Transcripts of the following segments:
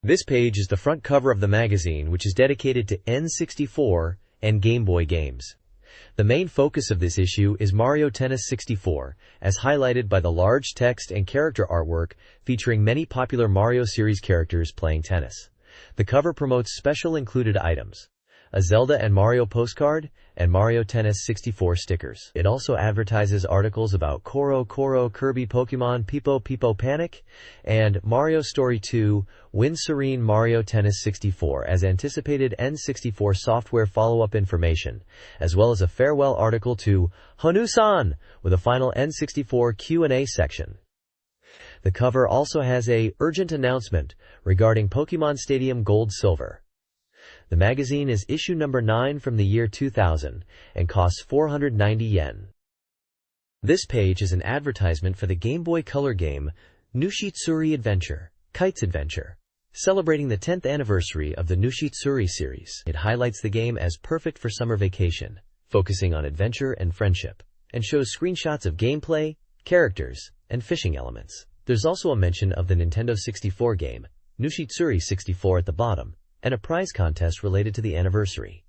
This page is the front cover of the magazine, which is dedicated to N64 and Game Boy games. The main focus of this issue is Mario Tennis 64, as highlighted by the large text and character artwork featuring many popular Mario series characters playing tennis. The cover promotes special included items: a Zelda and Mario postcard, and Mario Tennis 64 stickers. It also advertises articles about Koro Koro, Kirby, Pokemon, Peepo Peepo Panic, and Mario Story 2, Win Serene Mario Tennis 64 as anticipated N64 software follow-up information, as well as a farewell article to Honu-san with a final N64 Q&A section. The cover also has a urgent announcement regarding Pokemon Stadium Gold Silver. The magazine is issue number 9 from the year 2000 and costs 490 yen. This page is an advertisement for the Game Boy Color game Nushitsuri Adventure, Kite's Adventure, celebrating the 10th anniversary of the Nushitsuri series. It highlights the game as perfect for summer vacation, focusing on adventure and friendship, and shows screenshots of gameplay, characters, and fishing elements. There's also a mention of the Nintendo 64 game, Nushitsuri 64 at the bottom, and a prize contest related to the anniversary.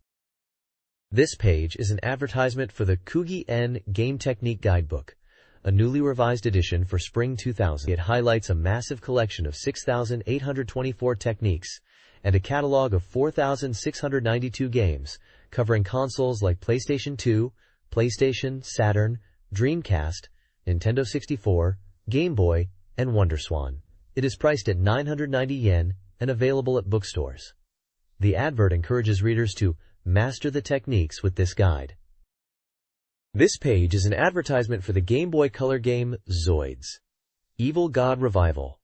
This page is an advertisement for the Kugi-en Game Technique Guidebook, a newly revised edition for spring 2000. It highlights a massive collection of 6,824 techniques and a catalog of 4,692 games, covering consoles like PlayStation 2, PlayStation, Saturn, Dreamcast, Nintendo 64, Game Boy, and WonderSwan. It is priced at 990 yen and available at bookstores. The advert encourages readers to master the techniques with this guide. This page is an advertisement for the Game Boy Color game Zoids, Evil God Revival,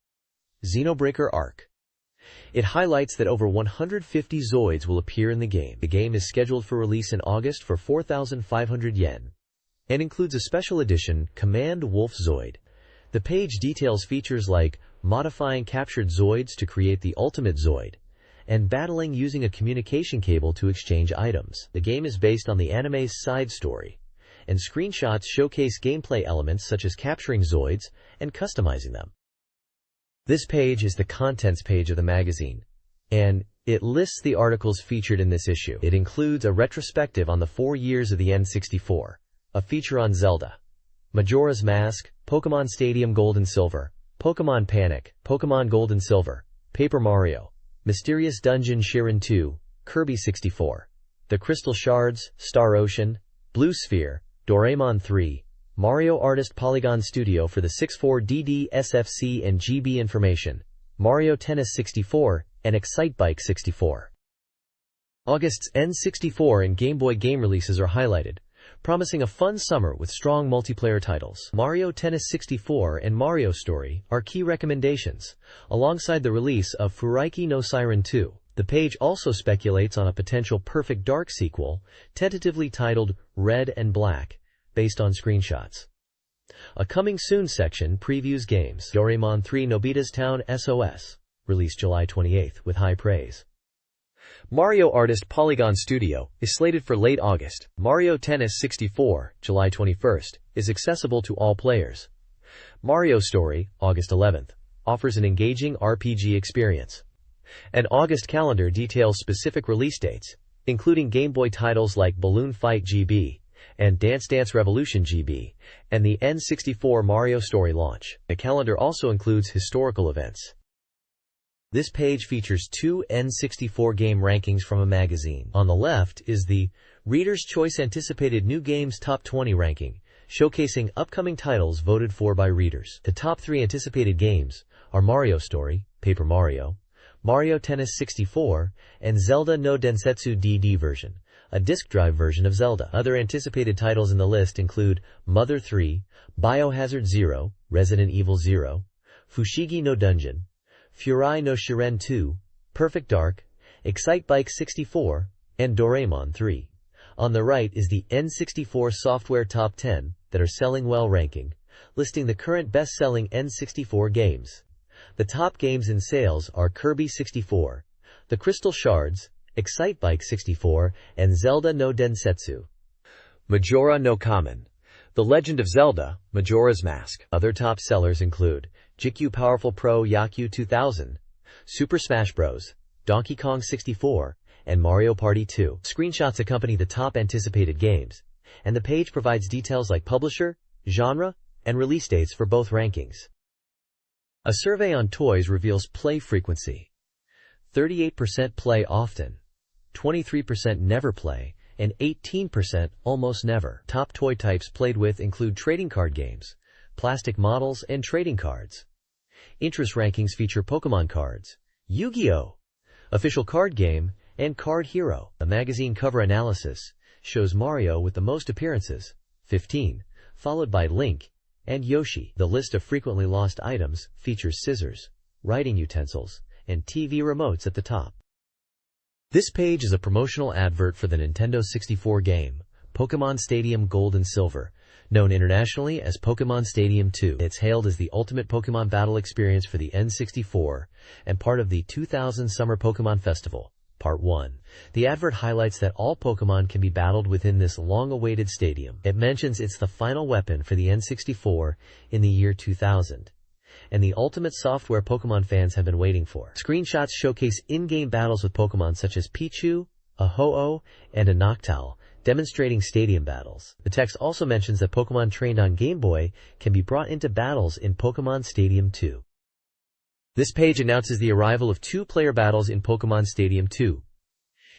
Xenobreaker Arc. It highlights that over 150 Zoids will appear in the game. The game is scheduled for release in August for 4,500 yen and includes a special edition Command Wolf Zoid. The page details features like modifying captured Zoids to create the ultimate Zoid, and battling using a communication cable to exchange items. The game is based on the anime's side story, and screenshots showcase gameplay elements such as capturing Zoids and customizing them. This page is the contents page of the magazine, and it lists the articles featured in this issue. It includes a retrospective on the 4 years of the N64, a feature on Zelda, Majora's Mask, Pokemon Stadium Gold and Silver, Pokemon Panic, Pokemon Gold and Silver, Paper Mario, Mysterious Dungeon Shiren 2, Kirby 64, The Crystal Shards, Star Ocean, Blue Sphere, Doraemon 3, Mario Artist Polygon Studio for the 64DD, SFC and GB information, Mario Tennis 64, and Excitebike 64. August's N64 and Game Boy game releases are highlighted, promising a fun summer with strong multiplayer titles. Mario Tennis 64 and Mario Story are key recommendations, alongside the release of Furaiki no Siren 2. The page also speculates on a potential Perfect Dark sequel, tentatively titled Red and Black, based on screenshots. A Coming Soon section previews games. Doraemon 3 Nobita's Town SOS, released July 28 with high praise. Mario Artist Polygon Studio is slated for late August. Mario Tennis 64, July 21st, is accessible to all players. Mario Story, August 11th, offers an engaging RPG experience. An August calendar details specific release dates, including Game Boy titles like Balloon Fight GB and Dance Dance Revolution GB, and the N64 Mario Story launch. The calendar also includes historical events. This page features 2 N64 game rankings from a magazine. On the left is the Reader's Choice Anticipated New Games Top 20 ranking, showcasing upcoming titles voted for by readers. The top 3 anticipated games are Mario Story, Paper Mario, Mario Tennis 64, and Zelda no Densetsu DD version, a disk drive version of Zelda. Other anticipated titles in the list include Mother 3, Biohazard 0, Resident Evil 0, Fushigi no Dungeon, Furai no Shiren 2, Perfect Dark, Excitebike 64, and Doraemon 3. On the right is the N64 Software Top 10 that are selling well ranking, listing the current best-selling N64 games. The top games in sales are Kirby 64, The Crystal Shards, Excitebike 64, and Zelda no Densetsu. Majora no Kamen, The Legend of Zelda, Majora's Mask. Other top sellers include GameCube Powerful Pro Yaku 2000, Super Smash Bros., Donkey Kong 64, and Mario Party 2. Screenshots accompany the top anticipated games, and the page provides details like publisher, genre, and release dates for both rankings. A survey on toys reveals play frequency. 38% play often, 23% never play, and 18% almost never. Top toy types played with include trading card games, plastic models, and trading cards. Interest rankings feature Pokemon cards, Yu-Gi-Oh!, official card game, and Card Hero. A magazine cover analysis shows Mario with the most appearances, 15, followed by Link and Yoshi. The list of frequently lost items features scissors, writing utensils, and TV remotes at the top. This page is a promotional advert for the Nintendo 64 game, Pokemon Stadium Gold and Silver, known internationally as Pokemon Stadium 2. It's hailed as the ultimate Pokemon battle experience for the N64 and part of the 2000 Summer Pokemon Festival, Part 1. The advert highlights that all Pokemon can be battled within this long-awaited stadium. It mentions it's the final weapon for the N64 in the year 2000. And the ultimate software Pokemon fans have been waiting for. Screenshots showcase in-game battles with Pokemon such as Pichu, a Ho-Oh, and a Noctowl, demonstrating stadium battles. The text also mentions that Pokemon trained on Game Boy can be brought into battles in Pokemon Stadium 2. This page announces the arrival of two-player battles in Pokemon Stadium 2.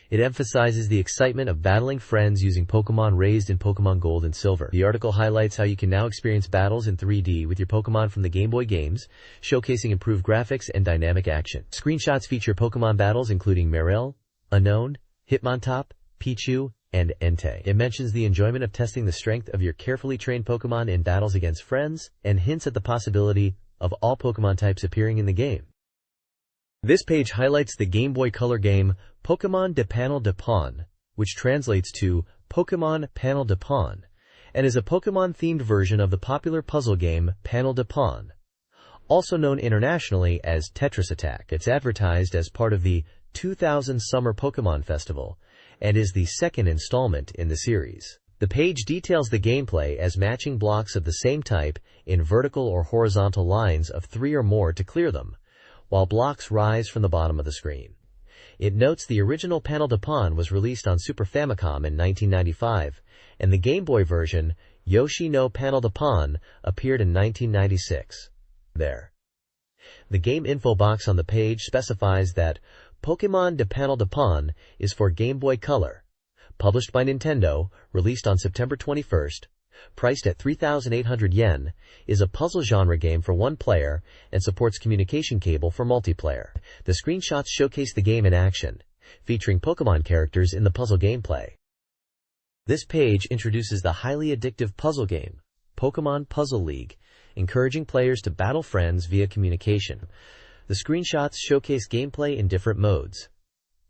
It emphasizes the excitement of battling friends using Pokemon raised in Pokemon Gold and Silver. The article highlights how you can now experience battles in 3D with your Pokemon from the Game Boy games, showcasing improved graphics and dynamic action. Screenshots feature Pokemon battles including Marill, Unown, Hitmontop, Pichu, and Entei. It mentions the enjoyment of testing the strength of your carefully trained Pokemon in battles against friends, and hints at the possibility of all Pokemon types appearing in the game. This page highlights the Game Boy Color game Pokemon de Panel de Pon, which translates to Pokemon Panel de Pon, and is a Pokemon-themed version of the popular puzzle game Panel de Pon, also known internationally as Tetris Attack. It's advertised as part of the 2000 Summer Pokemon Festival, and is the second installment in the series. The page details the gameplay as matching blocks of the same type in vertical or horizontal lines of 3 or more to clear them, while blocks rise from the bottom of the screen. It notes the original Panel de Pon was released on Super Famicom in 1995, and the Game Boy version, Yoshi no Panel de Pon, appeared in 1996. There. The game info box on the page specifies that Pokemon de Panel de Pon is for Game Boy Color, published by Nintendo, released on September 21st, priced at 3,800 yen, is a puzzle genre game for one player and supports communication cable for multiplayer. The screenshots showcase the game in action, featuring Pokemon characters in the puzzle gameplay. This page introduces the highly addictive puzzle game, Pokemon Puzzle League, encouraging players to battle friends via communication. The screenshots showcase gameplay in different modes.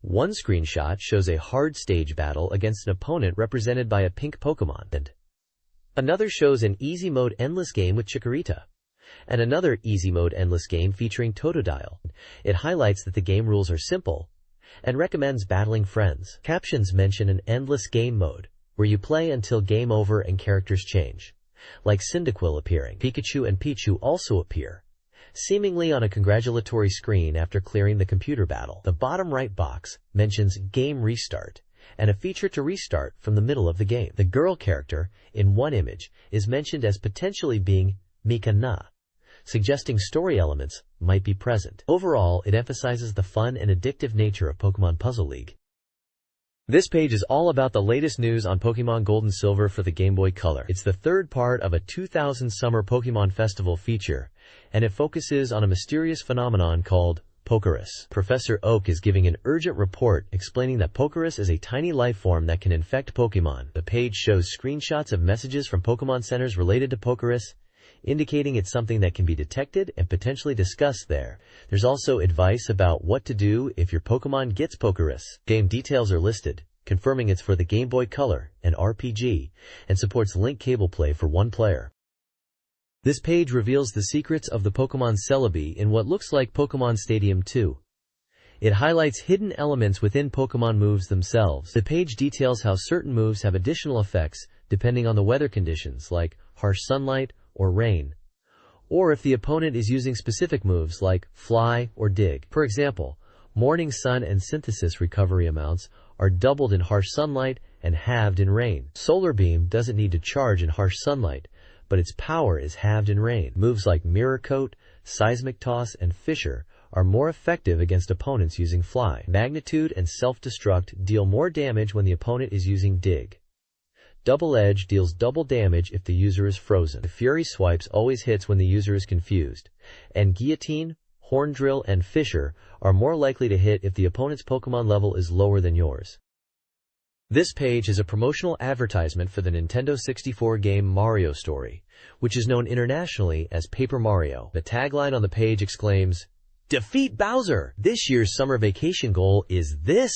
One screenshot shows a hard stage battle against an opponent represented by a pink Pokemon, and another shows an easy mode endless game with Chikorita, and another easy mode endless game featuring Totodile. It highlights that the game rules are simple and recommends battling friends. Captions mention an endless game mode, where you play until game over and characters change, like Cyndaquil appearing. Pikachu and Pichu also appear, seemingly on a congratulatory screen after clearing the computer battle. The bottom right box mentions Game Restart, and a feature to restart from the middle of the game. The girl character in one image is mentioned as potentially being Mika-na, suggesting story elements might be present. Overall, it emphasizes the fun and addictive nature of Pokemon Puzzle League. This page is all about the latest news on Pokemon Gold and Silver for the Game Boy Color. It's the third part of a 2000 Summer Pokemon Festival feature, and it focuses on a mysterious phenomenon called Pokerus. Professor Oak is giving an urgent report explaining that Pokerus is a tiny life form that can infect Pokemon. The page shows screenshots of messages from Pokemon centers related to Pokerus, indicating it's something that can be detected and potentially discussed there. There's also advice about what to do if your Pokemon gets Pokerus. Game details are listed, confirming it's for the Game Boy Color and RPG, and supports link cable play for one player. This page reveals the secrets of the Pokemon Celebi in what looks like Pokemon Stadium 2. It highlights hidden elements within Pokemon moves themselves. The page details how certain moves have additional effects depending on the weather conditions, like harsh sunlight or rain, or if the opponent is using specific moves like fly or dig. For example, morning sun and synthesis recovery amounts are doubled in harsh sunlight and halved in rain. Solar beam doesn't need to charge in harsh sunlight, but its power is halved in rain. Moves like mirror coat, seismic toss, and fissure are more effective against opponents using fly. Magnitude and self-destruct deal more damage when the opponent is using dig. Double Edge deals double damage if the user is frozen. The Fury Swipes always hits when the user is confused. And Guillotine, Horn Drill, and Fissure are more likely to hit if the opponent's Pokemon level is lower than yours. This page is a promotional advertisement for the Nintendo 64 game Mario Story, which is known internationally as Paper Mario. The tagline on the page exclaims, "Defeat Bowser! This year's summer vacation goal is this!"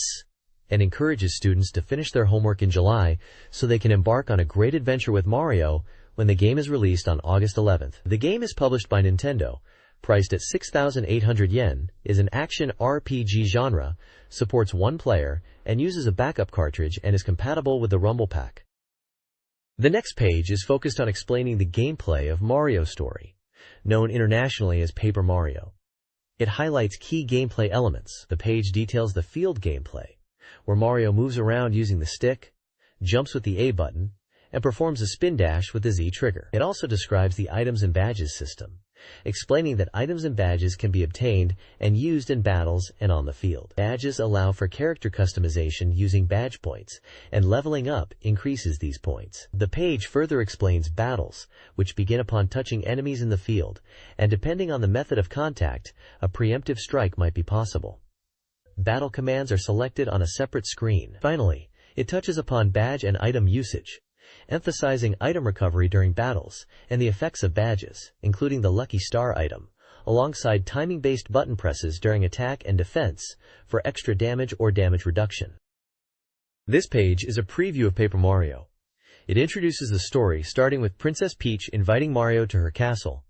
and encourages students to finish their homework in July so they can embark on a great adventure with Mario when the game is released on August 11th. The game is published by Nintendo, priced at 6,800 yen, is an action RPG genre, supports one player, and uses a backup cartridge and is compatible with the Rumble Pack. The next page is focused on explaining the gameplay of Mario Story, known internationally as Paper Mario. It highlights key gameplay elements. The page details the field gameplay, where Mario moves around using the stick, jumps with the A button, and performs a spin dash with the Z trigger. It also describes the items and badges system, explaining that items and badges can be obtained and used in battles and on the field. Badges allow for character customization using badge points, and leveling up increases these points. The page further explains battles, which begin upon touching enemies in the field, and depending on the method of contact, a preemptive strike might be possible. Battle commands are selected on a separate screen. Finally, it touches upon badge and item usage, emphasizing item recovery during battles and the effects of badges, including the Lucky Star item, alongside timing-based button presses during attack and defense for extra damage or damage reduction. This page is a preview of Paper Mario. It introduces the story starting with Princess Peach inviting Mario to her castle,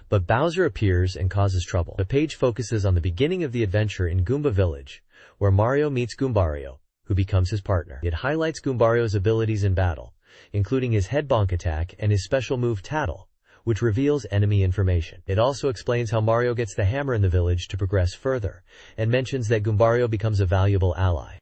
but Bowser appears and causes trouble. The page focuses on the beginning of the adventure in Goomba Village, where Mario meets Goombario, who becomes his partner. It highlights Goombario's abilities in battle, including his head bonk attack and his special move Tattle, which reveals enemy information. It also explains how Mario gets the hammer in the village to progress further, and mentions that Goombario becomes a valuable ally.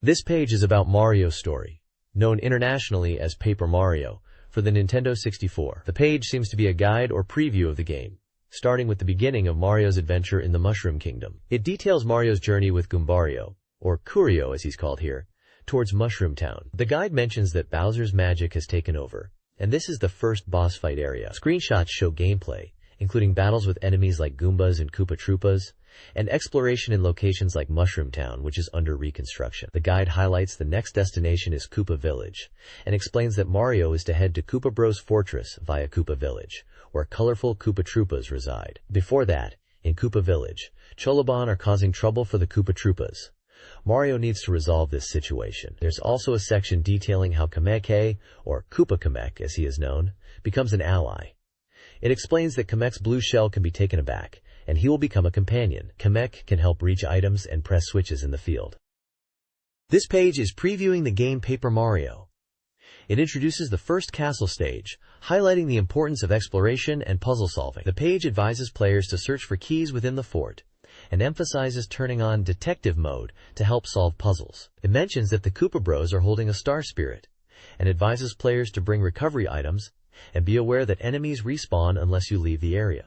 This page is about Mario Story, known internationally as Paper Mario, for the Nintendo 64. The page seems to be a guide or preview of the game, starting with the beginning of Mario's adventure in the Mushroom Kingdom. It details Mario's journey with Goombario, or Curio as he's called here, towards Mushroom Town. The guide mentions that Bowser's magic has taken over, and this is the first boss fight area. Screenshots show gameplay, including battles with enemies like Goombas and Koopa Troopas, and exploration in locations like Mushroom Town, which is under reconstruction. The guide highlights the next destination is Koopa Village, and explains that Mario is to head to Koopa Bros Fortress via Koopa Village, where colorful Koopa Troopas reside. Before that, in Koopa Village, Choloban are causing trouble for the Koopa Troopas. Mario needs to resolve this situation. There's also a section detailing how Kamek, or Koopa Kamek as he is known, becomes an ally. It explains that Kamek's blue shell can be taken aback, and he will become a companion. Kamek can help reach items and press switches in the field. This page is previewing the game Paper Mario. It introduces the first castle stage, highlighting the importance of exploration and puzzle solving. The page advises players to search for keys within the fort, and emphasizes turning on detective mode to help solve puzzles. It mentions that the Koopa Bros are holding a star spirit, and advises players to bring recovery items, and be aware that enemies respawn unless you leave the area.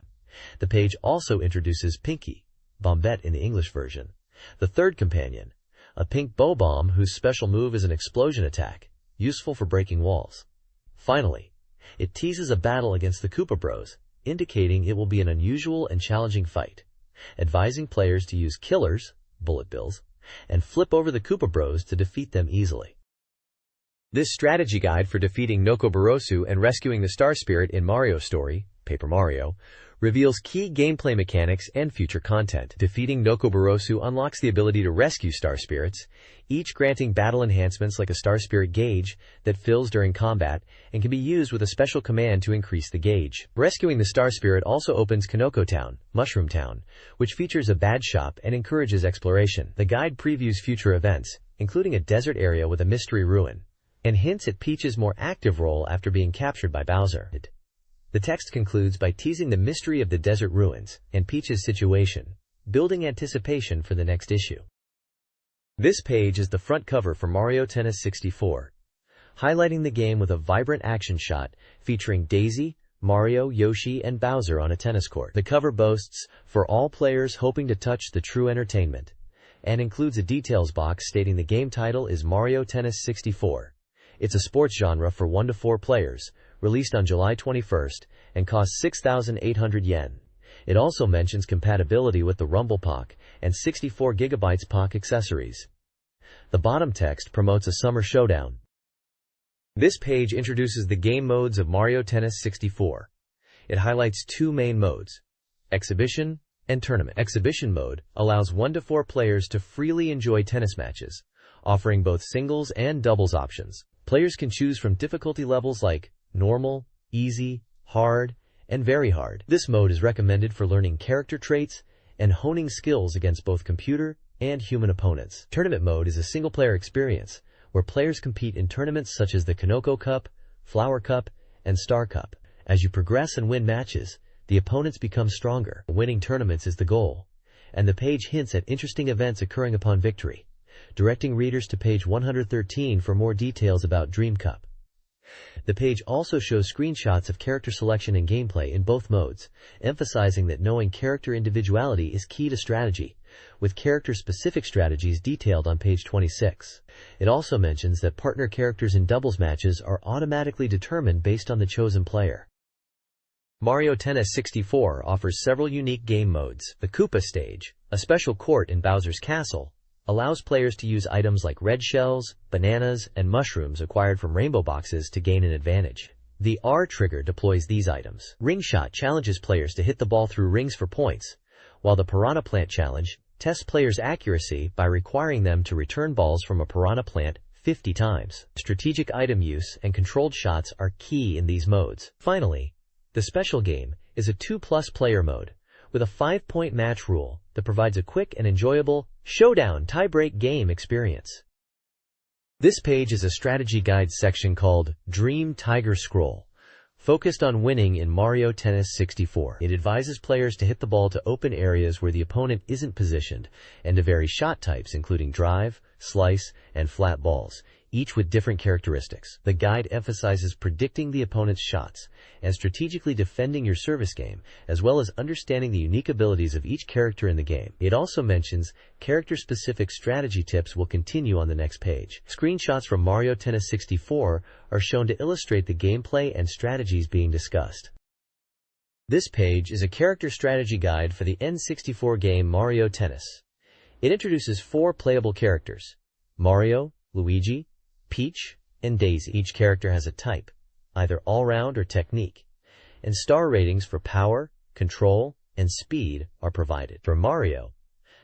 The page also introduces Pinky, Bombette in the English version, the third companion, a pink bow bomb whose special move is an explosion attack, useful for breaking walls. Finally, it teases a battle against the Koopa Bros, indicating it will be an unusual and challenging fight, advising players to use killers, bullet bills, and flip over the Koopa Bros to defeat them easily. This strategy guide for defeating Nokoborosu and rescuing the Star Spirit in Mario Story, Paper Mario, reveals key gameplay mechanics and future content. Defeating Nokoborosu unlocks the ability to rescue Star Spirits, each granting battle enhancements like a Star Spirit gauge that fills during combat and can be used with a special command to increase the gauge. Rescuing the Star Spirit also opens Kanoko Town, Mushroom Town, which features a badge shop and encourages exploration. The guide previews future events, including a desert area with a mystery ruin, and hints at Peach's more active role after being captured by Bowser. The text concludes by teasing the mystery of the desert ruins and Peach's situation, building anticipation for the next issue. This page is the front cover for Mario Tennis 64, highlighting the game with a vibrant action shot featuring Daisy, Mario, Yoshi, and Bowser on a tennis court. The cover boasts, "For all players hoping to touch the true entertainment," and includes a details box stating the game title is Mario Tennis 64. It's a sports genre for 1 to 4 players, released on July 21st, and costs 6,800 yen. It also mentions compatibility with the Rumble Pack and 64GB Pack accessories. The bottom text promotes a summer showdown. This page introduces the game modes of Mario Tennis 64. It highlights 2 main modes, Exhibition and Tournament. Exhibition mode allows 1 to 4 players to freely enjoy tennis matches, offering both singles and doubles options. Players can choose from difficulty levels like normal, easy, hard, and very hard. This mode is recommended for learning character traits and honing skills against both computer and human opponents. Tournament mode is a single-player experience where players compete in tournaments such as the Kanoko Cup, Flower Cup, and Star Cup. As you progress and win matches, the opponents become stronger. Winning tournaments is the goal, and the page hints at interesting events occurring upon victory, directing readers to page 113 for more details about Dream Cup. The page also shows screenshots of character selection and gameplay in both modes, emphasizing that knowing character individuality is key to strategy, with character-specific strategies detailed on page 26. It also mentions that partner characters in doubles matches are automatically determined based on the chosen player. Mario Tennis 64 offers several unique game modes. The Koopa stage, a special court in Bowser's castle, allows players to use items like red shells, bananas, and mushrooms acquired from rainbow boxes to gain an advantage. The R trigger deploys these items. Ring Shot challenges players to hit the ball through rings for points, while the Piranha Plant challenge tests players' accuracy by requiring them to return balls from a piranha plant 50 times. Strategic item use and controlled shots are key in these modes. Finally, the special game is a 2+ player mode, with a 5-point match rule that provides a quick and enjoyable showdown tie-break game experience. This page is a strategy guide section called Dream Tiger Scroll, focused on winning in Mario Tennis 64. It advises players to hit the ball to open areas where the opponent isn't positioned, and to vary shot types including drive, slice, and flat balls, each with different characteristics. The guide emphasizes predicting the opponent's shots and strategically defending your service game, as well as understanding the unique abilities of each character in the game. It also mentions character-specific strategy tips will continue on the next page. Screenshots from Mario Tennis 64 are shown to illustrate the gameplay and strategies being discussed. This page is a character strategy guide for the N64 game Mario Tennis. It introduces 4 playable characters: Mario, Luigi, Peach, and Daisy. Each character has a type, either all-round or technique, and star ratings for power, control, and speed are provided. For Mario,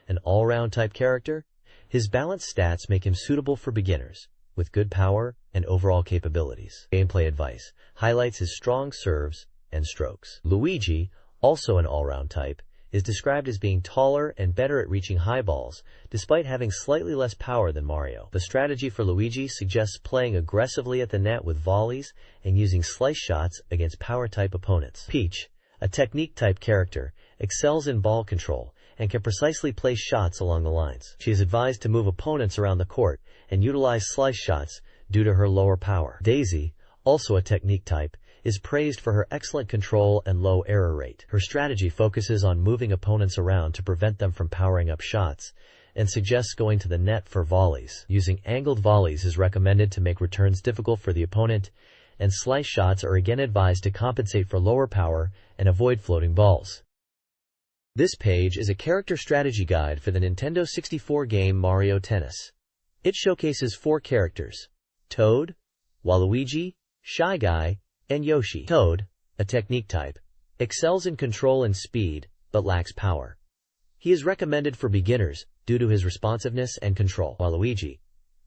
an all-round type character, his balanced stats make him suitable for beginners, with good power and overall capabilities. Gameplay advice highlights his strong serves and strokes. Luigi, also an all-round type, is described as being taller and better at reaching high balls, despite having slightly less power than Mario. The strategy for Luigi suggests playing aggressively at the net with volleys and using slice shots against power-type opponents. Peach, a technique-type character, excels in ball control and can precisely place shots along the lines. She is advised to move opponents around the court and utilize slice shots due to her lower power. Daisy, also a technique type, is praised for her excellent control and low error rate. Her strategy focuses on moving opponents around to prevent them from powering up shots, and suggests going to the net for volleys. Using angled volleys is recommended to make returns difficult for the opponent, and slice shots are again advised to compensate for lower power and avoid floating balls. This page is a character strategy guide for the Nintendo 64 game Mario Tennis. It showcases 4 characters: Toad, Waluigi, Shy Guy, and Yoshi. Toad, a technique type, excels in control and speed, but lacks power. He is recommended for beginners due to his responsiveness and control. Waluigi,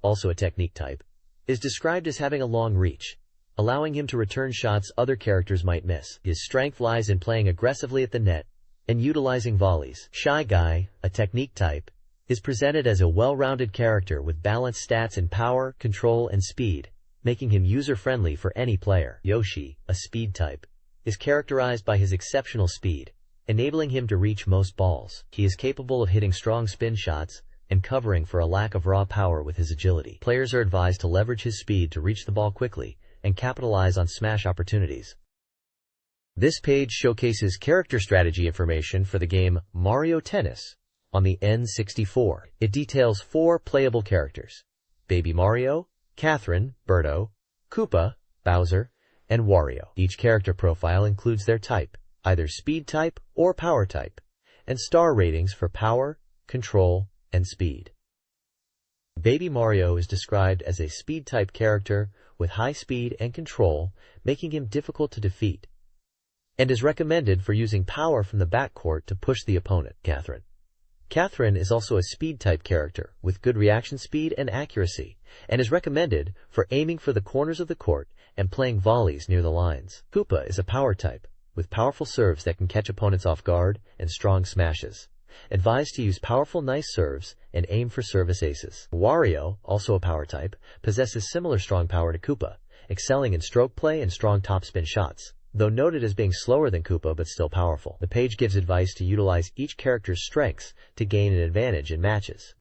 also a technique type, is described as having a long reach, allowing him to return shots other characters might miss. His strength lies in playing aggressively at the net and utilizing volleys. Shy Guy, a technique type, is presented as a well-rounded character with balanced stats in power, control, and speed, making him user-friendly for any player. Yoshi, a speed type, is characterized by his exceptional speed, enabling him to reach most balls. He is capable of hitting strong spin shots and covering for a lack of raw power with his agility. Players are advised to leverage his speed to reach the ball quickly and capitalize on smash opportunities. This page showcases character strategy information for the game Mario Tennis on the N64. It details 4 playable characters: Baby Mario, Catherine, Birdo, Koopa, Bowser, and Wario. Each character profile includes their type, either speed type or power type, and star ratings for power, control, and speed. Baby Mario is described as a speed-type character with high speed and control, making him difficult to defeat, and is recommended for using power from the backcourt to push the opponent. Catherine is also a speed-type character with good reaction speed and accuracy, and is recommended for aiming for the corners of the court and playing volleys near the lines. Koopa is a power type with powerful serves that can catch opponents off guard and strong smashes. Advised to use powerful nice serves and aim for service aces. Wario, also a power type, possesses similar strong power to Koopa, excelling in stroke play and strong topspin shots, though noted as being slower than Koopa but still powerful. The page gives advice to utilize each character's strengths to gain an advantage in matches.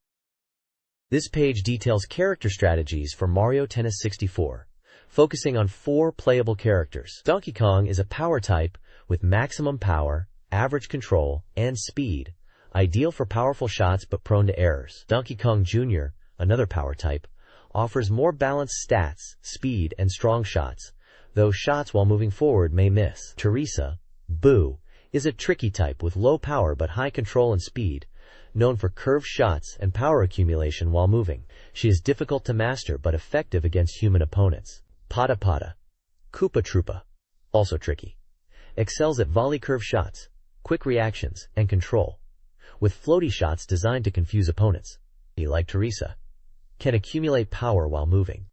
This page details character strategies for Mario Tennis 64, focusing on 4 playable characters. Donkey Kong is a power type with maximum power, average control, and speed, ideal for powerful shots but prone to errors. Donkey Kong Jr., another power type, offers more balanced stats, speed, and strong shots, though shots while moving forward may miss. Teresa, Boo, is a tricky type with low power but high control and speed, known for curved shots and power accumulation while moving. She is difficult to master but effective against human opponents. Pata Pata, Koopa Troopa, also tricky, excels at volley curve shots, quick reactions, and control, with floaty shots designed to confuse opponents. He, like Teresa, can accumulate power while moving.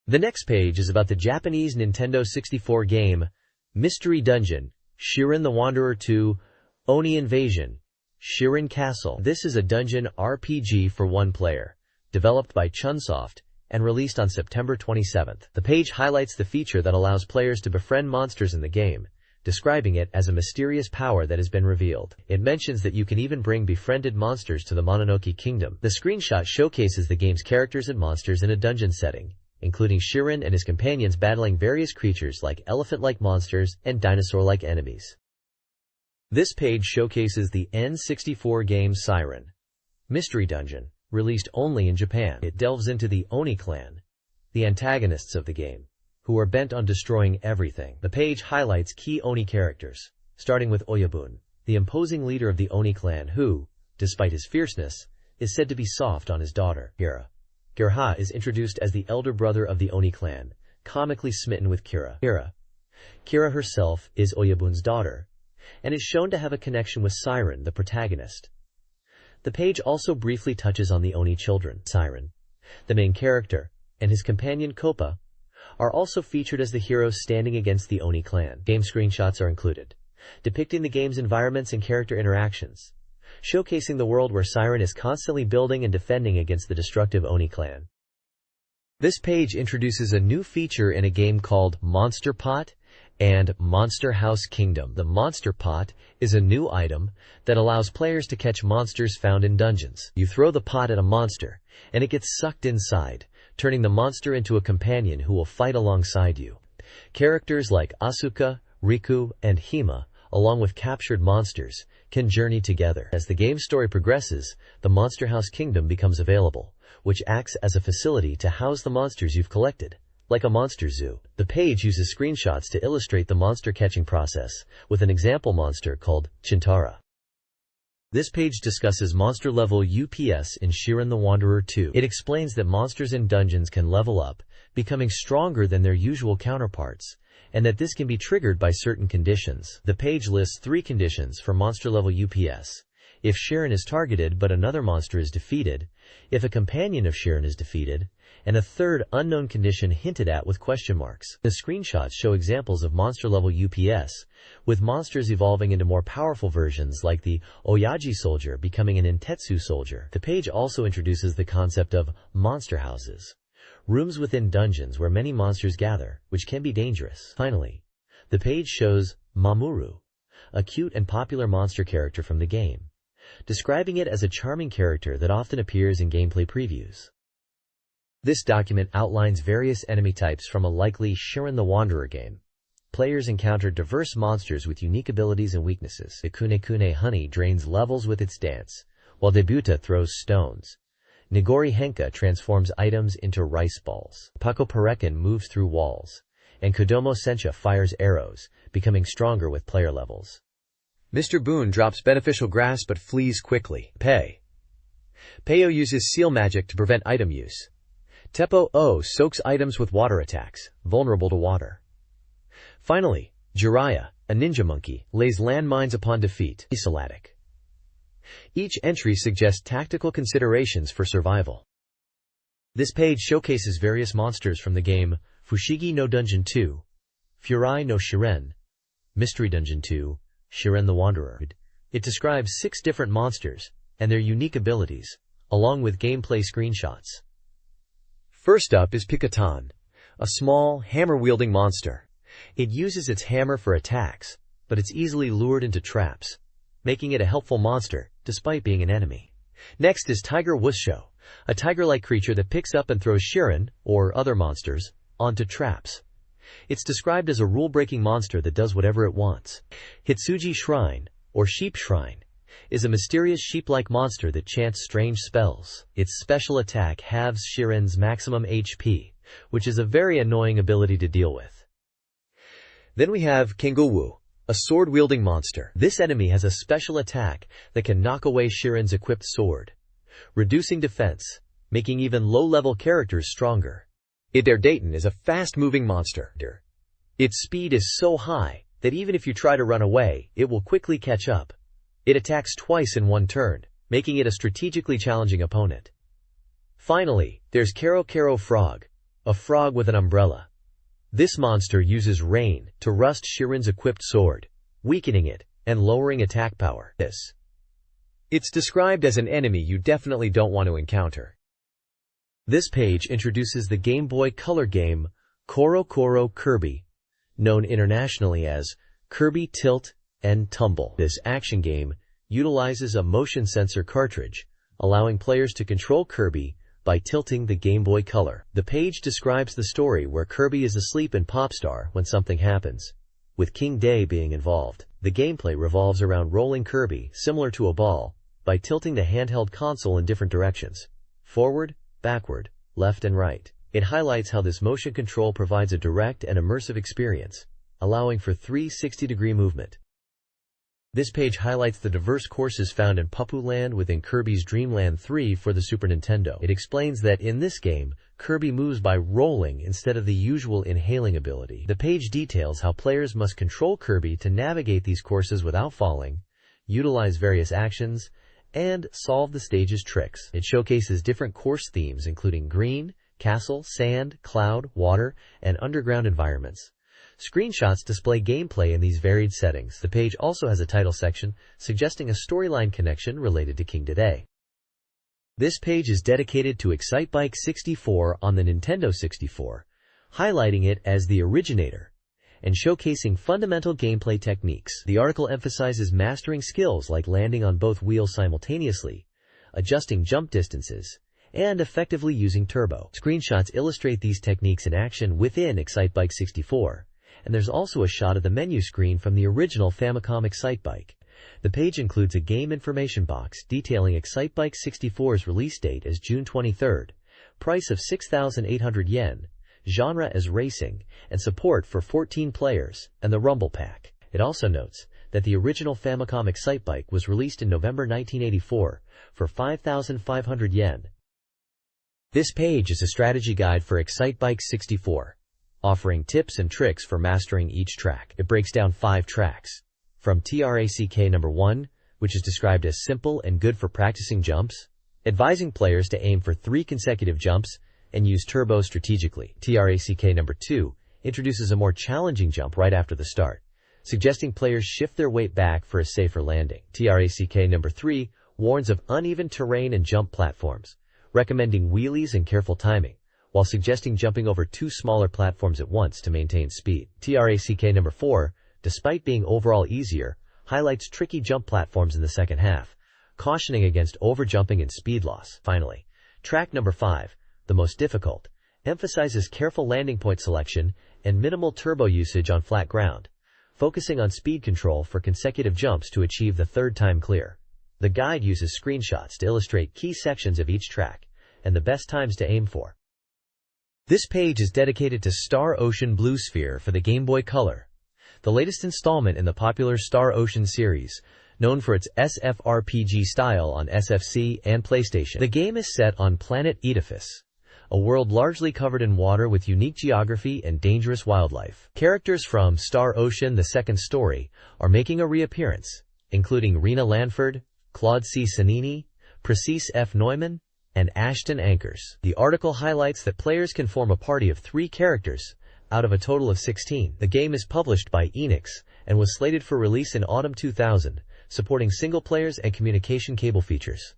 The next page is about the Japanese Nintendo 64 game Mystery Dungeon, Shiren the Wanderer 2, Oni Invasion, Shiren Castle. This is a dungeon RPG for 1 player, developed by Chunsoft and released on September 27th. The page highlights the feature that allows players to befriend monsters in the game, describing it as a mysterious power that has been revealed. It mentions that you can even bring befriended monsters to the Mononoke Kingdom. The screenshot showcases the game's characters and monsters in a dungeon setting, including Shiren and his companions battling various creatures like elephant-like monsters and dinosaur-like enemies. This page showcases the N64 game Siren Mystery Dungeon, released only in Japan. It delves into the Oni clan, the antagonists of the game, who are bent on destroying everything. The page highlights key Oni characters, starting with Oyabun, the imposing leader of the Oni clan who, despite his fierceness, is said to be soft on his daughter, Kira. Kira is introduced as the elder brother of the Oni clan, comically smitten with Kira. Kira herself is Oyabun's daughter, and is shown to have a connection with Siren, the protagonist. The page also briefly touches on the Oni children. Siren, the main character, and his companion Koopa, are also featured as the heroes standing against the Oni clan. Game screenshots are included, depicting the game's environments and character interactions, showcasing the world where Siren is constantly building and defending against the destructive Oni clan. This page introduces a new feature in a game called Monster Pot and Monster House Kingdom. The Monster Pot is a new item that allows players to catch monsters found in dungeons. You throw the pot at a monster, and it gets sucked inside, turning the monster into a companion who will fight alongside you. Characters like Asuka, Riku, and Hima, along with captured monsters, can journey together. As the game's story progresses, the Monster House Kingdom becomes available, which acts as a facility to house the monsters you've collected, like a monster zoo. The page uses screenshots to illustrate the monster catching process, with an example monster called Chintara. This page discusses monster level UPS in Shiren the Wanderer 2. It explains that monsters in dungeons can level up, becoming stronger than their usual counterparts, and that this can be triggered by certain conditions. The page lists 3 conditions for monster level UPS: if Shiren is targeted but another monster is defeated, if a companion of Shiren is defeated, and a third unknown condition hinted at with question marks. The screenshots show examples of monster level UPS, with monsters evolving into more powerful versions like the Oyaji soldier becoming an Intetsu soldier. The page also introduces the concept of monster houses, rooms within dungeons where many monsters gather, which can be dangerous. Finally, The page shows Mamoru, a cute and popular monster character from the game, describing it as a charming character that often appears in gameplay previews. This document outlines various enemy types from a likely Shiren the Wanderer game. Players encounter diverse monsters with unique abilities and weaknesses. The Kune Honey drains levels with its dance, while Debuta throws stones. Nigori Henka transforms items into rice balls. Pako Parekin moves through walls, and Kodomo Sencha fires arrows, becoming stronger with player levels. Mr. Boone drops beneficial grass but flees quickly. Peyo uses seal magic to prevent item use. Teppo O soaks items with water attacks, vulnerable to water. Finally, Jiraiya, a ninja monkey, lays landmines upon defeat. Salatic. Each entry suggests tactical considerations for survival. This page showcases various monsters from the game Fushigi no Dungeon 2, Furai no Shiren, Mystery Dungeon 2, Shiren the Wanderer. It describes 6 different monsters and their unique abilities, along with gameplay screenshots. First up is Pikatan, a small, hammer-wielding monster. It uses its hammer for attacks, but it's easily lured into traps, making it a helpful monster, despite being an enemy. Next is Tiger Wusho, a tiger-like creature that picks up and throws Shiren, or other monsters, onto traps. It's described as a rule-breaking monster that does whatever it wants. Hitsuji Shrine, or Sheep Shrine, is a mysterious sheep-like monster that chants strange spells. Its special attack halves Shiren's maximum HP, which is a very annoying ability to deal with. Then we have Kengowu, a sword-wielding monster. This enemy has a special attack that can knock away Shiren's equipped sword, reducing defense, making even low-level characters stronger. Dayton is a fast-moving monster. Its speed is so high that even if you try to run away, it will quickly catch up. It attacks twice in one turn, making it a strategically challenging opponent. Finally, there's Kero Frog, a frog with an umbrella. This monster uses rain to rust Shiren's equipped sword, weakening it and lowering attack power. It's described as an enemy you definitely don't want to encounter. This page introduces the Game Boy Color game Koro Koro Kirby, known internationally as Kirby Tilt and Tumble. This action game utilizes a motion sensor cartridge, allowing players to control Kirby by tilting the Game Boy Color. The page describes the story where Kirby is asleep in Popstar when something happens, with King Day being involved. The gameplay revolves around rolling Kirby, similar to a ball, by tilting the handheld console in different directions: forward, backward, left and right. It highlights how this motion control provides a direct and immersive experience, allowing for 360-degree movement. This page highlights the diverse courses found in Papu Land within Kirby's Dream Land 3 for the Super Nintendo. It explains that in this game, Kirby moves by rolling instead of the usual inhaling ability. The page details how players must control Kirby to navigate these courses without falling, utilize various actions, and solve the stage's tricks. It showcases different course themes including green, castle, sand, cloud, water, and underground environments. Screenshots display gameplay in these varied settings. The page also has a title section suggesting a storyline connection related to King Dedede. This page is dedicated to Excitebike 64 on the Nintendo 64, highlighting it as the originator and showcasing fundamental gameplay techniques. The article emphasizes mastering skills like landing on both wheels simultaneously, adjusting jump distances, and effectively using turbo. Screenshots illustrate these techniques in action within Excitebike 64, and there's also a shot of the menu screen from the original Famicom Excitebike. The page includes a game information box detailing Excitebike 64's release date as June 23rd, price of 6,800 yen, genre as racing, and support for 14 players, and the Rumble Pack. It also notes that the original Famicom Excitebike was released in November 1984 for 5,500 yen. This page is a strategy guide for Excitebike 64, offering tips and tricks for mastering each track. It breaks down 5 tracks, from Track number 1, which is described as simple and good for practicing jumps, advising players to aim for 3 consecutive jumps and use turbo strategically. Track number 2 introduces a more challenging jump right after the start, suggesting players shift their weight back for a safer landing. Track number 3 warns of uneven terrain and jump platforms, recommending wheelies and careful timing, while suggesting jumping over two smaller platforms at once to maintain speed. Track number 4, despite being overall easier, highlights tricky jump platforms in the second half, cautioning against overjumping and speed loss. Finally, track number 5, the most difficult, emphasizes careful landing point selection and minimal turbo usage on flat ground, focusing on speed control for consecutive jumps to achieve the third time clear. The guide uses screenshots to illustrate key sections of each track and the best times to aim for. This page is dedicated to Star Ocean Blue Sphere for the Game Boy Color, the latest installment in the popular Star Ocean series, known for its SFRPG style on SFC and PlayStation. The game is set on planet Edifice, a world largely covered in water with unique geography and dangerous wildlife. Characters from Star Ocean: The Second Story are making a reappearance, including Rena Lanford, Claude C. Sanini, Precis F. Neumann, and Ashton Ankers. The article highlights that players can form a party of 3 characters out of a total of 16. The game is published by Enix and was slated for release in autumn 2000, supporting single players and communication cable features.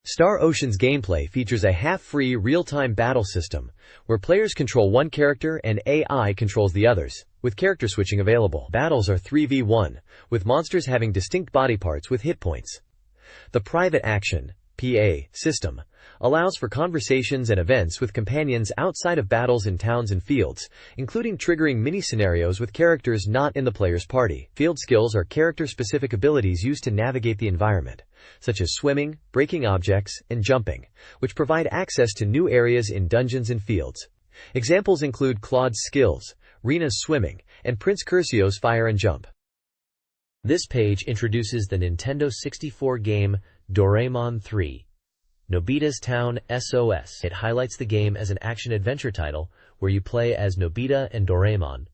Star Ocean's gameplay features a half-free real-time battle system, where players control one character and AI controls the others, with character switching available. Battles are 3v1, with monsters having distinct body parts with hit points. The private action (PA) system allows for conversations and events with companions outside of battles in towns and fields, including triggering mini-scenarios with characters not in the player's party. Field skills are character-specific abilities used to navigate the environment, such as swimming, breaking objects, and jumping, which provide access to new areas in dungeons and fields. Examples include Claude's skills, Rena's swimming, and Prince Curcio's fire and jump. This page introduces the Nintendo 64 game Doraemon 3, Nobita's Town SOS. It highlights the game as an action-adventure title where you play as Nobita and Doraemon,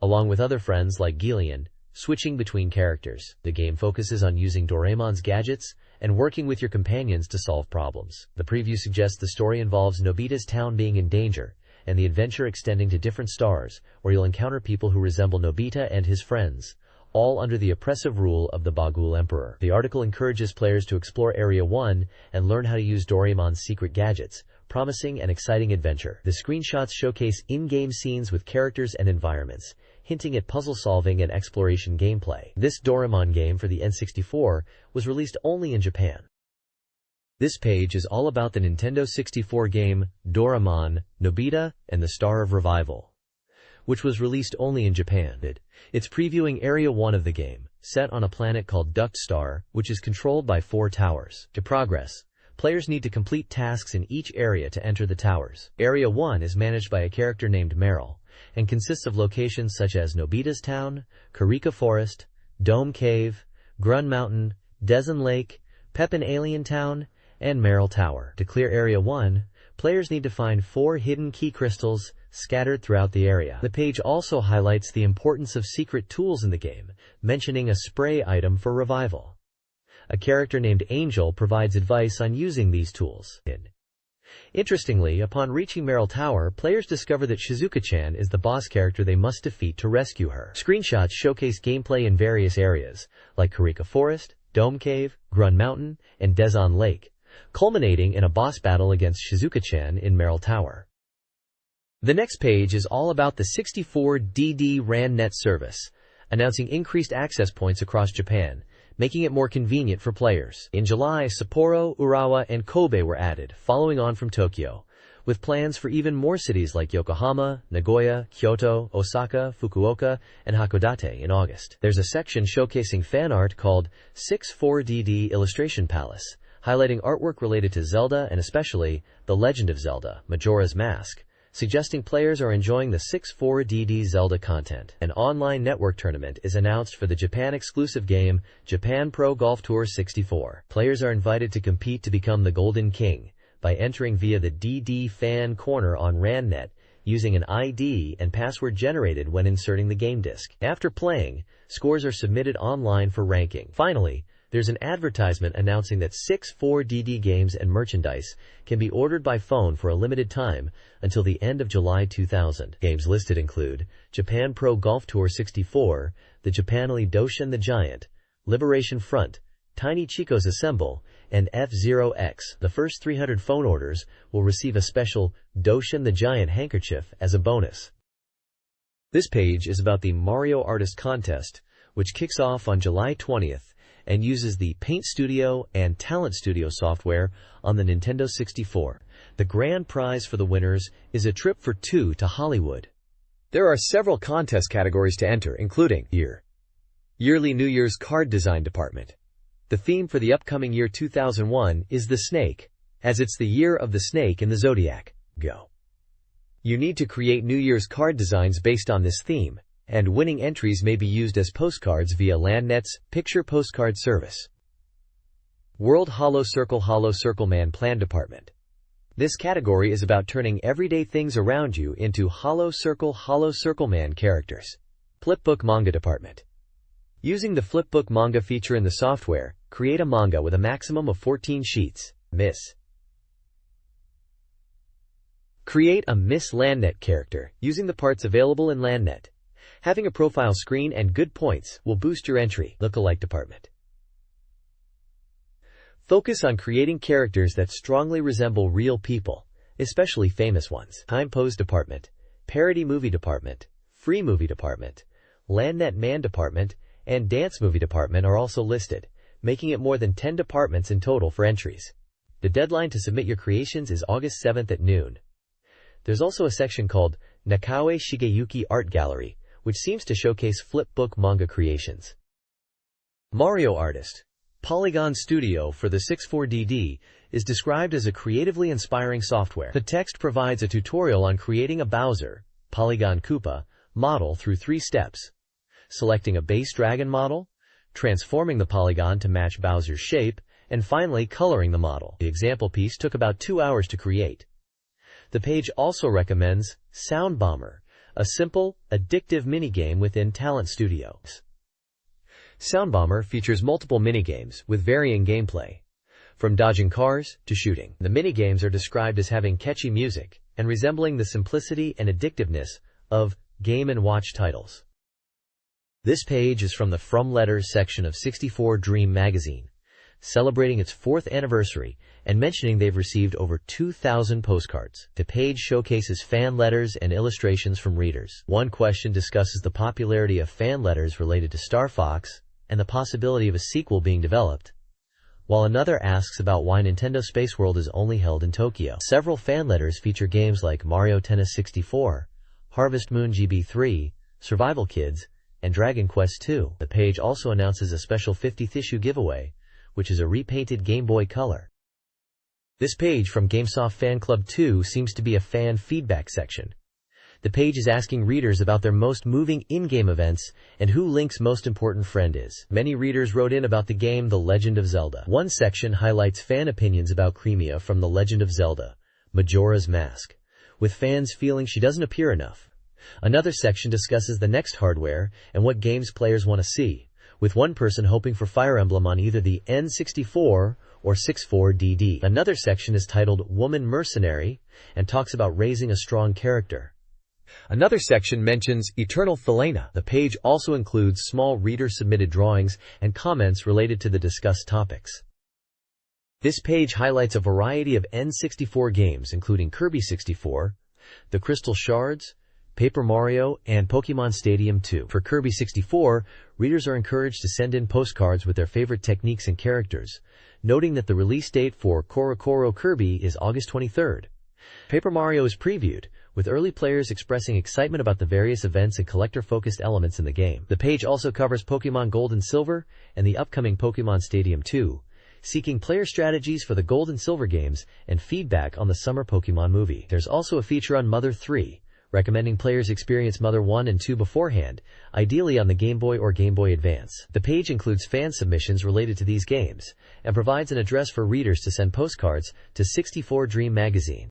along with other friends like Gillian, switching between characters. The game focuses on using Doraemon's gadgets and working with your companions to solve problems. The preview suggests the story involves Nobita's town being in danger, and the adventure extending to different stars, where you'll encounter people who resemble Nobita and his friends, all under the oppressive rule of the Bagul Emperor. The article encourages players to explore Area 1 and learn how to use Doraemon's secret gadgets, promising an exciting adventure. The screenshots showcase in-game scenes with characters and environments, hinting at puzzle-solving and exploration gameplay. This Doraemon game for the N64 was released only in Japan. This page is all about the Nintendo 64 game Doraemon, Nobita, and the Star of Revival, which was released only in Japan. It's previewing Area 1 of the game, set on a planet called Duct Star, which is controlled by 4 towers. To progress, players need to complete tasks in each area to enter the towers. Area 1 is managed by a character named Meryl, and consists of locations such as Nobita's Town, Kurika Forest, Dome Cave, Grun Mountain, Dezen Lake, Pepin Alien Town, and Meryl Tower. To clear Area 1, players need to find 4 hidden key crystals scattered throughout the area. The page also highlights the importance of secret tools in the game, mentioning a spray item for revival. A character named Angel provides advice on using these tools. Interestingly, upon reaching Meryl Tower, players discover that Shizuka-chan is the boss character they must defeat to rescue her. Screenshots showcase gameplay in various areas, like Kurika Forest, Dome Cave, Grun Mountain, and Dezen Lake, culminating in a boss battle against Shizuka-chan in Meryl Tower. The next page is all about the 64DD RAN net service, announcing increased access points across Japan, making it more convenient for players. In July, Sapporo, Urawa, and Kobe were added, following on from Tokyo, with plans for even more cities like Yokohama, Nagoya, Kyoto, Osaka, Fukuoka, and Hakodate in August. There's a section showcasing fan art called 64DD Illustration Palace, highlighting artwork related to Zelda and especially The Legend of Zelda: Majora's Mask, suggesting players are enjoying the 64DD Zelda content. An online network tournament is announced for the Japan-exclusive game Japan Pro Golf Tour 64. Players are invited to compete to become the Golden King by entering via the DD Fan Corner on RANnet using an ID and password generated when inserting the game disc. After playing, scores are submitted online for ranking. Finally, there's an advertisement announcing that 64DD games and merchandise can be ordered by phone for a limited time until the end of July 2000. Games listed include Japan Pro Golf Tour 64, the Japanily Doshin the Giant, Liberation Front, Tiny Chico's Assemble, and F0X. The first 300 phone orders will receive a special Doshin the Giant handkerchief as a bonus. This page is about the Mario Artist Contest, which kicks off on July 20th and uses the Paint Studio and Talent Studio software on the Nintendo 64. The grand prize for the winners is a trip for two to Hollywood. There are several contest categories to enter, including Yearly New Year's Card Design Department. The theme for the upcoming year 2001 is the snake, as it's the year of the snake in the zodiac. Go. You need to create New Year's card designs based on this theme, and winning entries may be used as postcards via LandNet's Picture Postcard Service. World Hollow Circle Man Plan Department. This category is about turning everyday things around you into Hollow Circle Man characters. Flipbook Manga Department. Using the Flipbook Manga feature in the software, create a manga with a maximum of 14 sheets. Create a Miss LandNet character using the parts available in LandNet. Having a profile screen and good points will boost your entry. Lookalike Department. Focus on creating characters that strongly resemble real people, especially famous ones. Time Pose Department, Parody Movie Department, Free Movie Department, LandNet Man Department, and Dance Movie Department are also listed, making it more than 10 departments in total for entries. The deadline to submit your creations is August 7th at noon. There's also a section called Nakaue Shigeyuki Art Gallery, which seems to showcase flipbook manga creations. Mario Artist. Polygon Studio for the 64DD is described as a creatively inspiring software. The text provides a tutorial on creating a Bowser, Polygon Koopa, model through 3 steps. Selecting a base dragon model, transforming the polygon to match Bowser's shape, and finally coloring the model. The example piece took about 2 hours to create. The page also recommends Sound Bomber, a simple, addictive minigame within Talent Studios. Sound Bomber features multiple minigames with varying gameplay, from dodging cars to shooting. The minigames are described as having catchy music and resembling the simplicity and addictiveness of Game & Watch titles. This page is from the From Letters section of 64Dream magazine, celebrating its 4th anniversary and mentioning they've received over 2,000 postcards. The page showcases fan letters and illustrations from readers. One question discusses the popularity of fan letters related to Star Fox and the possibility of a sequel being developed, while another asks about why Nintendo Space World is only held in Tokyo. Several fan letters feature games like Mario Tennis 64, Harvest Moon GB3, Survival Kids, and Dragon Quest II. The page also announces a special 50th issue giveaway, which is a repainted Game Boy Color. This page from GameSoft Fan Club 2 seems to be a fan feedback section. The page is asking readers about their most moving in-game events and who Link's most important friend is. Many readers wrote in about the game The Legend of Zelda. One section highlights fan opinions about Cremia from The Legend of Zelda, Majora's Mask, with fans feeling she doesn't appear enough. Another section discusses the next hardware and what games players want to see, with one person hoping for Fire Emblem on either the N64 or 64DD. Another section is titled Woman Mercenary and talks about raising a strong character. Another section mentions Eternal Felena. The page also includes small reader-submitted drawings and comments related to the discussed topics. This page highlights a variety of N64 games including Kirby 64, The Crystal Shards, Paper Mario, and Pokemon Stadium 2. For Kirby 64, readers are encouraged to send in postcards with their favorite techniques and characters, noting that the release date for Korokoro Kirby is August 23rd. Paper Mario is previewed, with early players expressing excitement about the various events and collector-focused elements in the game. The page also covers Pokemon Gold and Silver and the upcoming Pokemon Stadium 2, seeking player strategies for the Gold and Silver games and feedback on the summer Pokemon movie. There's also a feature on Mother 3, recommending players experience Mother 1 and 2 beforehand, ideally on the Game Boy or Game Boy Advance. The page includes fan submissions related to these games, and provides an address for readers to send postcards to 64Dream magazine.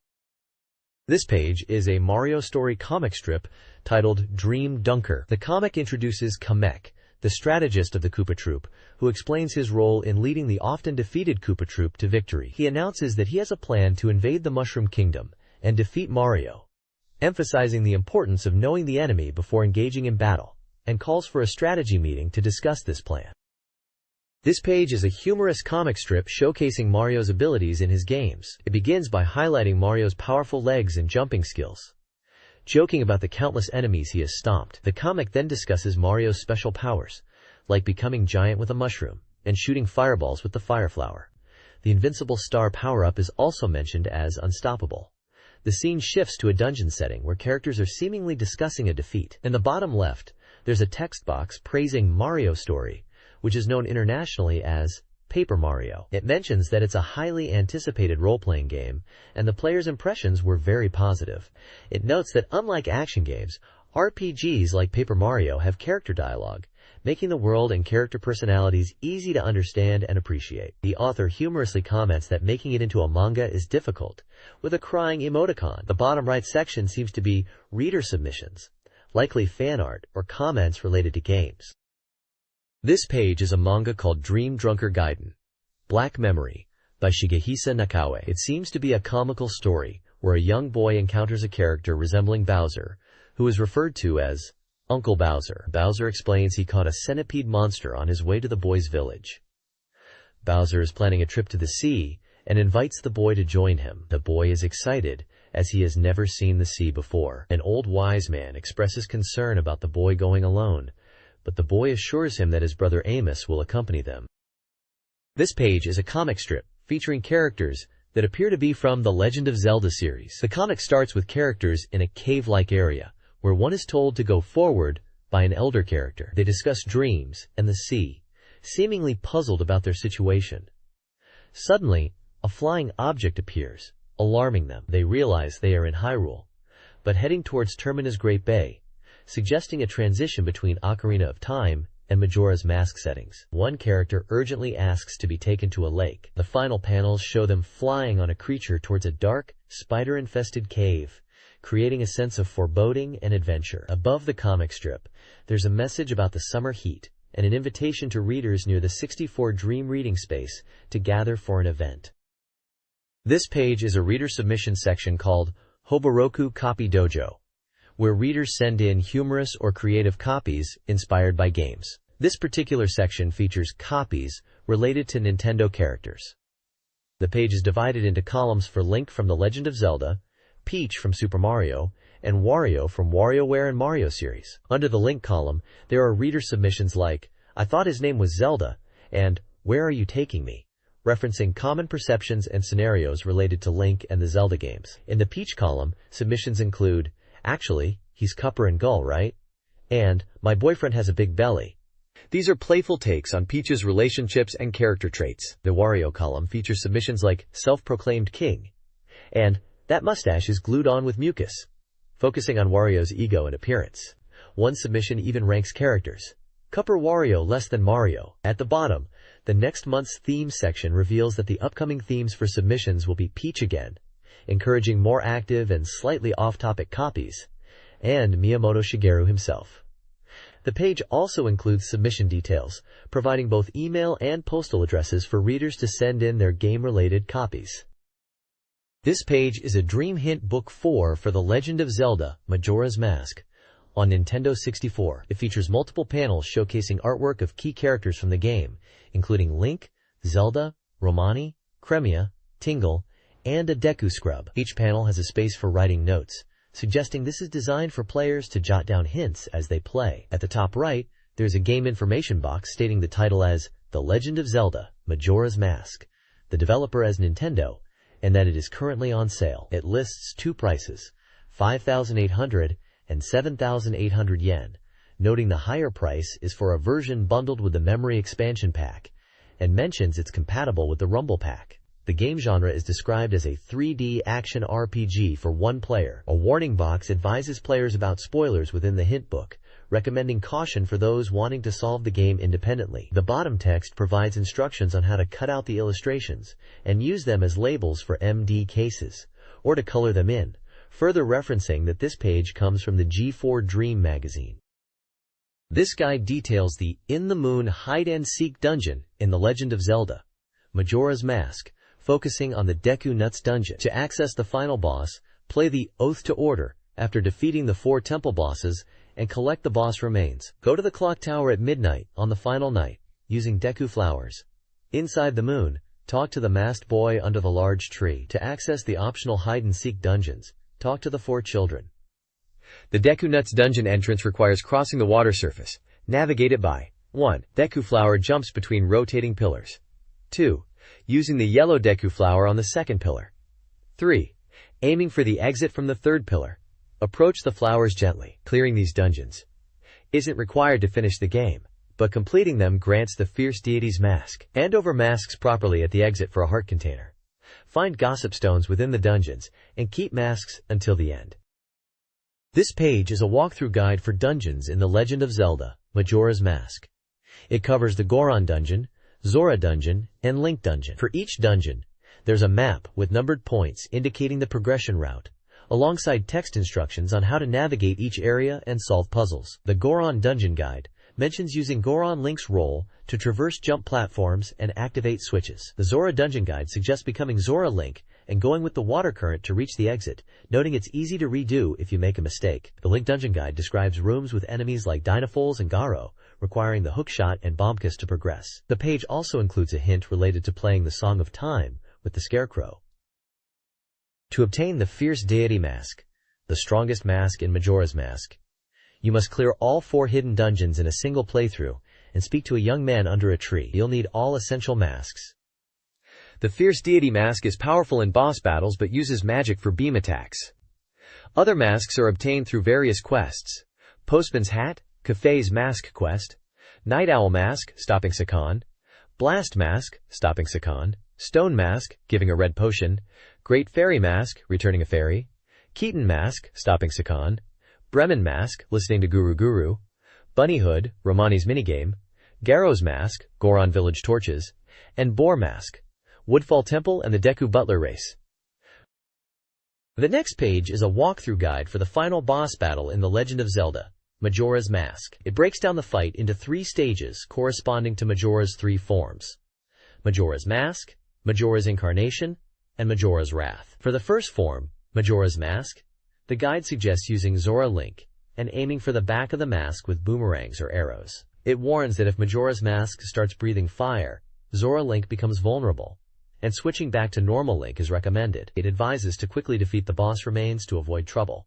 This page is a Mario Story comic strip titled Dream Dunker. The comic introduces Kamek, the strategist of the Koopa Troop, who explains his role in leading the often defeated Koopa Troop to victory. He announces that he has a plan to invade the Mushroom Kingdom and defeat Mario, emphasizing the importance of knowing the enemy before engaging in battle, and calls for a strategy meeting to discuss this plan. This page is a humorous comic strip showcasing Mario's abilities in his games. It begins by highlighting Mario's powerful legs and jumping skills, joking about the countless enemies he has stomped. The comic then discusses Mario's special powers, like becoming giant with a mushroom and shooting fireballs with the fire flower. The invincible star power-up is also mentioned as unstoppable. The scene shifts to a dungeon setting where characters are seemingly discussing a defeat. In the bottom left, there's a text box praising Mario Story, which is known internationally as Paper Mario. It mentions that it's a highly anticipated role-playing game, and the player's impressions were very positive. It notes that unlike action games, RPGs like Paper Mario have character dialogue, making the world and character personalities easy to understand and appreciate. The author humorously comments that making it into a manga is difficult, with a crying emoticon. The bottom right section seems to be reader submissions, likely fan art or comments related to games. This page is a manga called Dream Drunker Gaiden, Black Memory, by Shigehisa Nakawe. It seems to be a comical story where a young boy encounters a character resembling Bowser, who is referred to as Uncle Bowser. Bowser explains he caught a centipede monster on his way to the boy's village. Bowser is planning a trip to the sea and invites the boy to join him. The boy is excited as he has never seen the sea before. An old wise man expresses concern about the boy going alone, but the boy assures him that his brother Amos will accompany them. This page is a comic strip featuring characters that appear to be from the Legend of Zelda series. The comic starts with characters in a cave-like area, where one is told to go forward by an elder character. They discuss dreams and the sea, seemingly puzzled about their situation. Suddenly, a flying object appears, alarming them. They realize they are in Hyrule, but heading towards Termina's Great Bay, suggesting a transition between Ocarina of Time and Majora's Mask settings. One character urgently asks to be taken to a lake. The final panels show them flying on a creature towards a dark, spider-infested cave, creating a sense of foreboding and adventure. Above the comic strip, there's a message about the summer heat and an invitation to readers near the 64Dream reading space to gather for an event. This page is a reader submission section called Hoboroku Copy Dojo, where readers send in humorous or creative copies inspired by games. This particular section features copies related to Nintendo characters. The page is divided into columns for Link from The Legend of Zelda, Peach from Super Mario, and Wario from WarioWare and Mario series. Under the Link column, there are reader submissions like, "I thought his name was Zelda," and "Where are you taking me?" referencing common perceptions and scenarios related to Link and the Zelda games. In the Peach column, submissions include, "Actually, he's Cupper and Gull, right?" and "My boyfriend has a big belly." These are playful takes on Peach's relationships and character traits. The Wario column features submissions like "Self-proclaimed king," and "That mustache is glued on with mucus," focusing on Wario's ego and appearance. One submission even ranks characters. Cupper Wario less than Mario. At the bottom, the next month's theme section reveals that the upcoming themes for submissions will be Peach again, encouraging more active and slightly off-topic copies, and Miyamoto Shigeru himself. The page also includes submission details, providing both email and postal addresses for readers to send in their game-related copies. This page is a Dream Hint Book 4 for The Legend of Zelda, Majora's Mask, on Nintendo 64. It features multiple panels showcasing artwork of key characters from the game, including Link, Zelda, Romani, Cremia, Tingle, and a Deku Scrub. Each panel has a space for writing notes, suggesting this is designed for players to jot down hints as they play. At the top right, there's a game information box stating the title as The Legend of Zelda, Majora's Mask, the developer as Nintendo, and that it is currently on sale. It lists two prices, 5,800 and 7,800 yen, noting the higher price is for a version bundled with the Memory Expansion Pack, and mentions it's compatible with the Rumble Pack. The game genre is described as a 3D action RPG for one player. A warning box advises players about spoilers within the hint book, recommending caution for those wanting to solve the game independently. The bottom text provides instructions on how to cut out the illustrations and use them as labels for MD cases, or to color them in, further referencing that this page comes from the G4Dream magazine. This guide details the In the Moon hide-and-seek dungeon in The Legend of Zelda, Majora's Mask, focusing on the Deku Nuts dungeon. To access the final boss, play the Oath to Order after defeating the 4 temple bosses and collect the boss remains. Go to the clock tower at midnight on the final night. using Deku flowers. Inside the moon, talk to the masked boy under the large tree. To access the optional hide-and-seek dungeons, talk to the 4 children. The Deku Nuts dungeon entrance requires crossing the water surface. Navigate it by 1. Deku flower jumps between rotating pillars. 2. Using the yellow Deku flower on the second pillar. 3. Aiming for the exit from the third pillar. Approach the flowers gently. Clearing these dungeons isn't required to finish the game, but completing them grants the fierce deity's mask. Hand over masks properly at the exit for a heart container. Find gossip stones within the dungeons, and keep masks until the end. This page is a walkthrough guide for dungeons in The Legend of Zelda: Majora's Mask. It covers the Goron dungeon, Zora dungeon, and Link dungeon. For each dungeon, there's a map with numbered points indicating the progression route, alongside text instructions on how to navigate each area and solve puzzles. The Goron Dungeon Guide mentions using Goron Link's roll to traverse jump platforms and activate switches. The Zora Dungeon Guide suggests becoming Zora Link and going with the water current to reach the exit, noting it's easy to redo if you make a mistake. The Link Dungeon Guide describes rooms with enemies like Dynafoals and Garo, requiring the hookshot and bombkiss to progress. The page also includes a hint related to playing the Song of Time with the Scarecrow. To obtain the Fierce Deity Mask, the strongest mask in Majora's Mask, you must clear all 4 hidden dungeons in a single playthrough and speak to a young man under a tree. You'll need all essential masks. The Fierce Deity Mask is powerful in boss battles but uses magic for beam attacks. Other masks are obtained through various quests: Postman's Hat, Kafei's Mask Quest, Night Owl Mask, stopping Sakan, Blast Mask, stopping Sakan, Stone Mask, giving a red potion, Great Fairy Mask, returning a fairy, Keaton Mask, stopping Sakan, Bremen Mask, listening to Guru Guru, Bunny Hood, Romani's minigame, Garo's Mask, Goron Village Torches, and Boar Mask, Woodfall Temple and the Deku Butler Race. The next page is a walkthrough guide for the final boss battle in The Legend of Zelda: Majora's Mask. It breaks down the fight into 3 stages corresponding to Majora's 3 forms: Majora's Mask, Majora's Incarnation, and Majora's Wrath. For the first form, Majora's Mask, the guide suggests using Zora Link and aiming for the back of the mask with boomerangs or arrows. It warns that if Majora's Mask starts breathing fire, Zora Link becomes vulnerable, and switching back to normal Link is recommended. It advises to quickly defeat the boss remains to avoid trouble.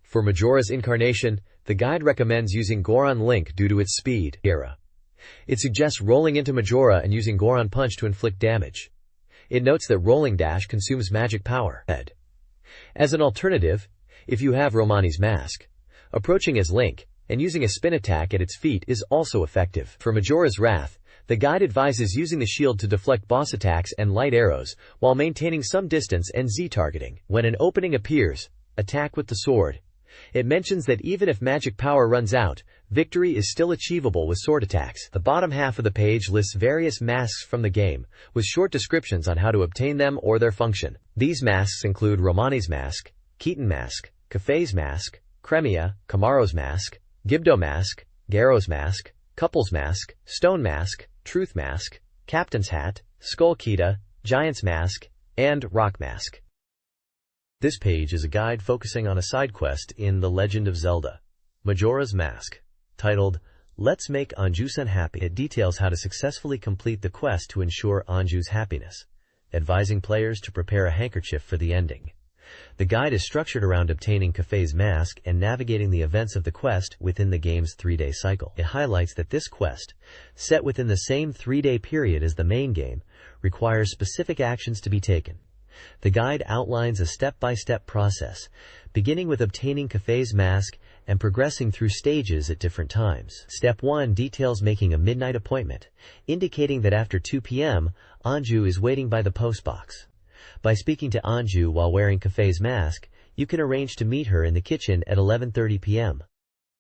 For Majora's Incarnation, the guide recommends using Goron Link due to its speed. It suggests rolling into Majora and using Goron Punch to inflict damage. It notes that rolling dash consumes magic power. As an alternative, if you have Romani's Mask, approaching as Link and using a spin attack at its feet is also effective. For Majora's Wrath, the guide advises using the shield to deflect boss attacks and light arrows while maintaining some distance and Z-targeting. When an opening appears, attack with the sword. It mentions that even if magic power runs out, victory is still achievable with sword attacks. The bottom half of the page lists various masks from the game, with short descriptions on how to obtain them or their function. These masks include Romani's Mask, Keaton Mask, Kafei's Mask, Cremia, Kamaro's Mask, Gibdo Mask, Garo's Mask, Couple's Mask, Stone Mask, Truth Mask, Captain's Hat, Skull Kita, Giant's Mask, and Rock Mask. This page is a guide focusing on a side quest in The Legend of Zelda: Majora's Mask, titled Let's Make Anju-san Happy. It details how to successfully complete the quest to ensure Anju's happiness, advising players to prepare a handkerchief for the ending. The guide is structured around obtaining Kafei's mask and navigating the events of the quest within the game's 3-day cycle. It highlights that this quest, set within the same 3-day period as the main game, requires specific actions to be taken. The guide outlines a step-by-step process, beginning with obtaining Kafei's mask and progressing through stages at different times. Step 1 details making a midnight appointment, indicating that after 2 p.m., Anju is waiting by the postbox. By speaking to Anju while wearing Kafei's mask, you can arrange to meet her in the kitchen at 11:30 p.m.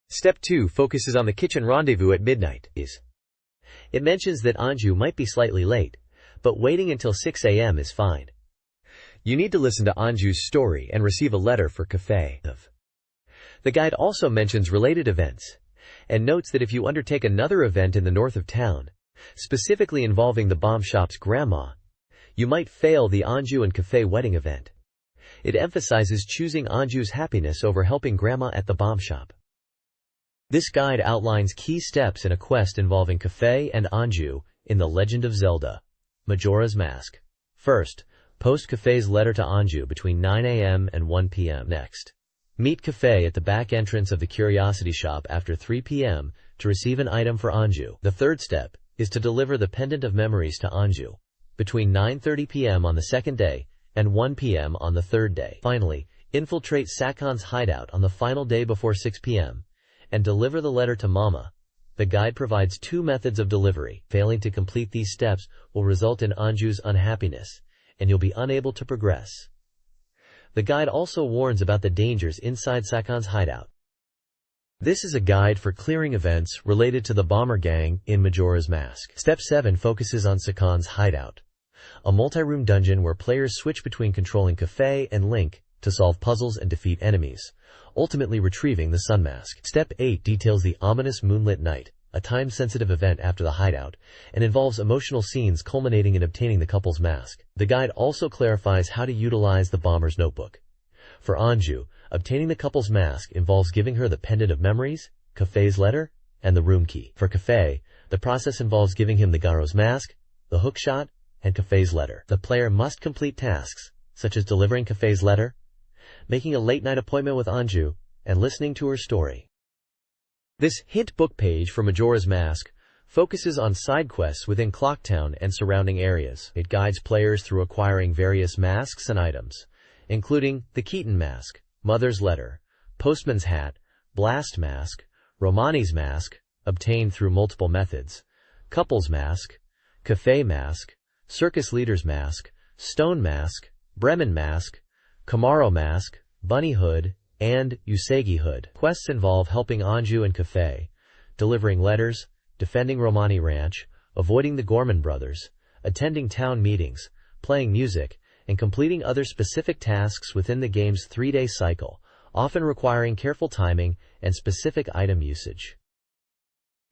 Step 2 focuses on the kitchen rendezvous at midnight. It mentions that Anju might be slightly late, but waiting until 6 a.m. is fine. You need to listen to Anju's story and receive a letter for Kafei. The guide also mentions related events, and notes that if you undertake another event in the north of town, specifically involving the bomb shop's grandma, you might fail the Anju and Kafei wedding event. It emphasizes choosing Anju's happiness over helping grandma at the bomb shop. This guide outlines key steps in a quest involving Kafei and Anju in The Legend of Zelda: Majora's Mask. First, post Kafei's letter to Anju between 9 a.m. and 1 p.m. Next, meet Kafei at the back entrance of the Curiosity Shop after 3 p.m. to receive an item for Anju. The third step is to deliver the Pendant of Memories to Anju between 9:30 p.m. on the second day and 1 p.m. on the third day. Finally, infiltrate Sakon's hideout on the final day before 6 p.m. and deliver the letter to Mama. The guide provides 2 methods of delivery. Failing to complete these steps will result in Anju's unhappiness, and you'll be unable to progress. The guide also warns about the dangers inside Sakon's hideout. This is a guide for clearing events related to the Bomber Gang in Majora's Mask. Step 7 focuses on Sakon's hideout, a multi-room dungeon where players switch between controlling Kafei and Link to solve puzzles and defeat enemies, ultimately retrieving the Sun Mask. Step 8 details the ominous Moonlit Night, a time-sensitive event after the hideout, and involves emotional scenes culminating in obtaining the couple's mask. The guide also clarifies how to utilize the Bomber's Notebook. For Anju, obtaining the couple's mask involves giving her the Pendant of Memories, Kafei's letter, and the room key. For Kafei, the process involves giving him the Garo's mask, the hookshot, and Kafei's letter. The player must complete tasks, such as delivering Kafei's letter, making a late-night appointment with Anju, and listening to her story. This hint book page for Majora's Mask focuses on side quests within Clocktown and surrounding areas. It guides players through acquiring various masks and items, including the Keaton Mask, Mother's Letter, Postman's Hat, Blast Mask, Romani's Mask, obtained through multiple methods, Couple's Mask, Kafei Mask, Circus Leader's Mask, Stone Mask, Bremen Mask, Kamaro Mask, Bunny Hood, and Usagi Hood. Quests involve helping Anju and Kafei, delivering letters, defending Romani Ranch, avoiding the Gorman brothers, attending town meetings, playing music, and completing other specific tasks within the game's 3-day cycle, often requiring careful timing and specific item usage.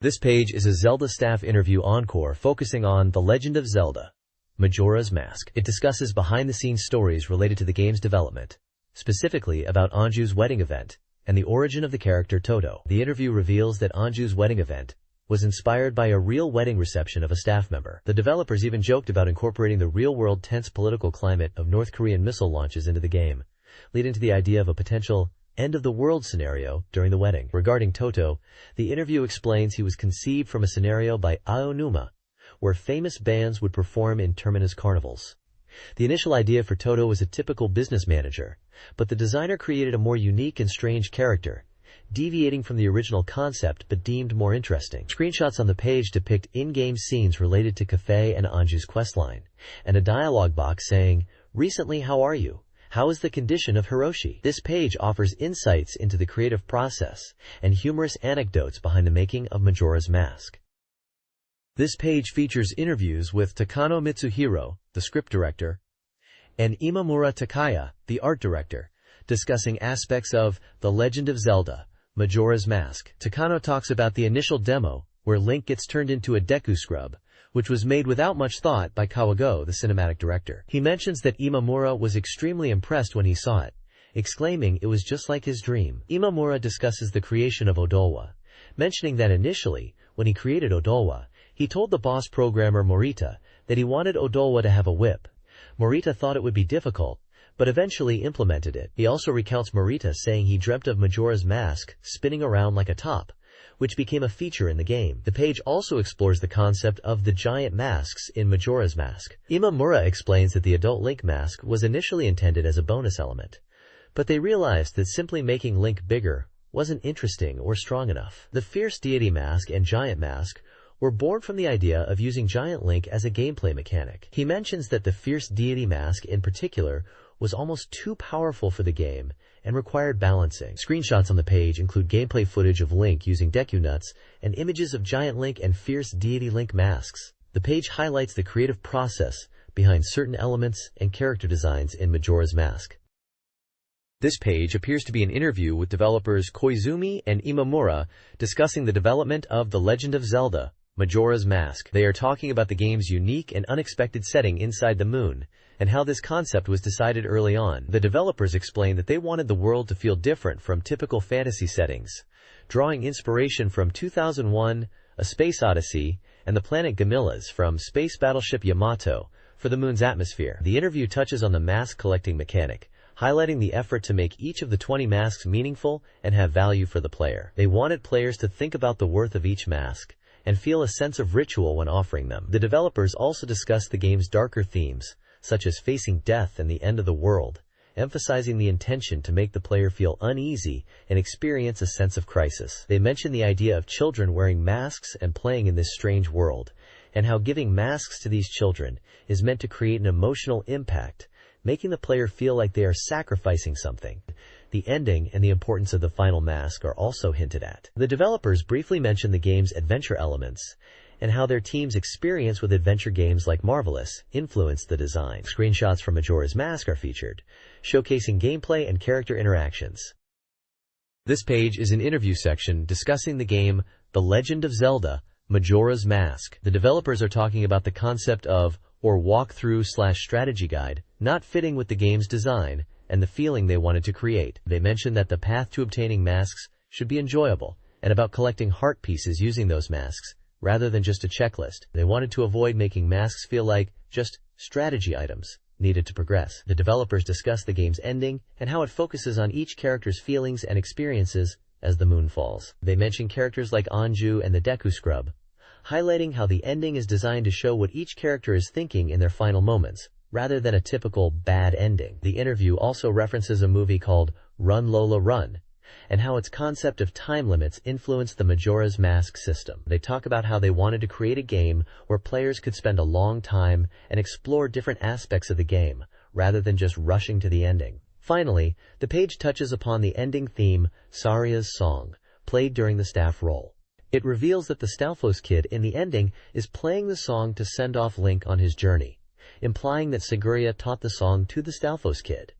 This page is a Zelda staff interview encore focusing on The Legend of Zelda: Majora's Mask. It discusses behind-the-scenes stories related to the game's development, specifically about Anju's wedding event and the origin of the character Toto. The interview reveals that Anju's wedding event was inspired by a real wedding reception of a staff member. The developers even joked about incorporating the real-world tense political climate of North Korean missile launches into the game, leading to the idea of a potential end-of-the-world scenario during the wedding. Regarding Toto, the interview explains he was conceived from a scenario by Aonuma, where famous bands would perform in Terminus carnivals. The initial idea for Toto was a typical business manager, but the designer created a more unique and strange character, deviating from the original concept but deemed more interesting. Screenshots on the page depict in-game scenes related to Kafei and Anju's questline, and a dialogue box saying, "Recently, how are you? How is the condition of Hiroshi?" This page offers insights into the creative process and humorous anecdotes behind the making of Majora's Mask. This page features interviews with Takano Mitsuhiro, the script director, and Imamura Takaya, the art director, discussing aspects of The Legend of Zelda: Majora's Mask. Takano talks about the initial demo, where Link gets turned into a Deku Scrub, which was made without much thought by Kawago, the cinematic director. He mentions that Imamura was extremely impressed when he saw it, exclaiming it was just like his dream. Imamura discusses the creation of Odolwa, mentioning that initially, when he created Odolwa, he told the boss programmer Morita that he wanted Odolwa to have a whip. Morita thought it would be difficult, but eventually implemented it. He also recounts Morita saying he dreamt of Majora's Mask spinning around like a top, which became a feature in the game. The page also explores the concept of the giant masks in Majora's Mask. Imamura explains that the adult Link mask was initially intended as a bonus element, but they realized that simply making Link bigger wasn't interesting or strong enough. The Fierce Deity Mask and Giant Mask were born from the idea of using Giant Link as a gameplay mechanic. He mentions that the Fierce Deity Mask in particular was almost too powerful for the game and required balancing. Screenshots on the page include gameplay footage of Link using Deku Nuts and images of Giant Link and Fierce Deity Link masks. The page highlights the creative process behind certain elements and character designs in Majora's Mask. This page appears to be an interview with developers Koizumi and Imamura discussing the development of The Legend of Zelda: Majora's Mask. They are talking about the game's unique and unexpected setting inside the moon, and how this concept was decided early on. The developers explained that they wanted the world to feel different from typical fantasy settings, drawing inspiration from 2001, A Space Odyssey, and the planet Gamillas from Space Battleship Yamato for the Moon's atmosphere. The interview touches on the mask collecting mechanic, highlighting the effort to make each of the 20 masks meaningful and have value for the player. They wanted players to think about the worth of each mask and feel a sense of ritual when offering them. The developers also discussed the game's darker themes, such as facing death and the end of the world, emphasizing the intention to make the player feel uneasy and experience a sense of crisis. They mentioned the idea of children wearing masks and playing in this strange world, and how giving masks to these children is meant to create an emotional impact, making the player feel like they are sacrificing something. The ending and the importance of the final mask are also hinted at. The developers briefly mentioned the game's adventure elements and how their team's experience with adventure games like Marvelous influenced the design. Screenshots from Majora's Mask are featured, showcasing gameplay and character interactions. This page is an interview section discussing the game The Legend of Zelda: Majora's Mask. The developers are talking about the concept of or walkthrough/strategy guide not fitting with the game's design and the feeling they wanted to create. They mentioned that the path to obtaining masks should be enjoyable and about collecting heart pieces using those masks rather than just a checklist. They wanted to avoid making masks feel like just strategy items needed to progress. The developers discussed the game's ending and how it focuses on each character's feelings and experiences as the moon falls. They mentioned characters like Anju and the Deku Scrub, highlighting how the ending is designed to show what each character is thinking in their final moments, rather than a typical bad ending. The interview also references a movie called Run Lola Run, and how its concept of time limits influenced the Majora's Mask system. They talk about how they wanted to create a game where players could spend a long time and explore different aspects of the game, rather than just rushing to the ending. Finally, the page touches upon the ending theme, Saria's Song, played during the staff roll. It reveals that the Stalfos kid in the ending is playing the song to send off Link on his journey, implying that Siguriya taught the song to the Stalfos kid.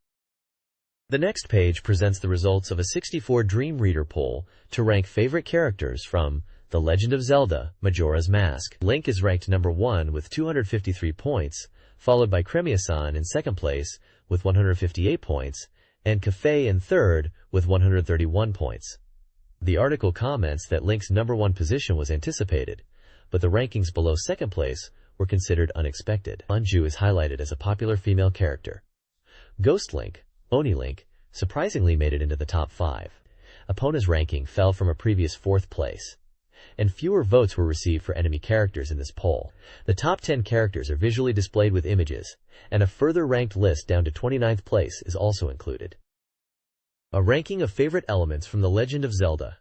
The next page presents the results of a 64Dream reader poll to rank favorite characters from The Legend of Zelda: Majora's Mask. Link is ranked number 1 with 253 points, followed by Cremia-san in second place with 158 points, and Kafei in third with 131 points. The article comments that Link's number 1 position was anticipated, but the rankings below second place were considered unexpected. Anju is highlighted as a popular female character. Ghost Link, Oni Link, surprisingly made it into the top 5. Epona's ranking fell from a previous 4th place, and fewer votes were received for enemy characters in this poll. The top 10 characters are visually displayed with images, and a further ranked list down to 29th place is also included. A ranking of favorite elements from The Legend of Zelda: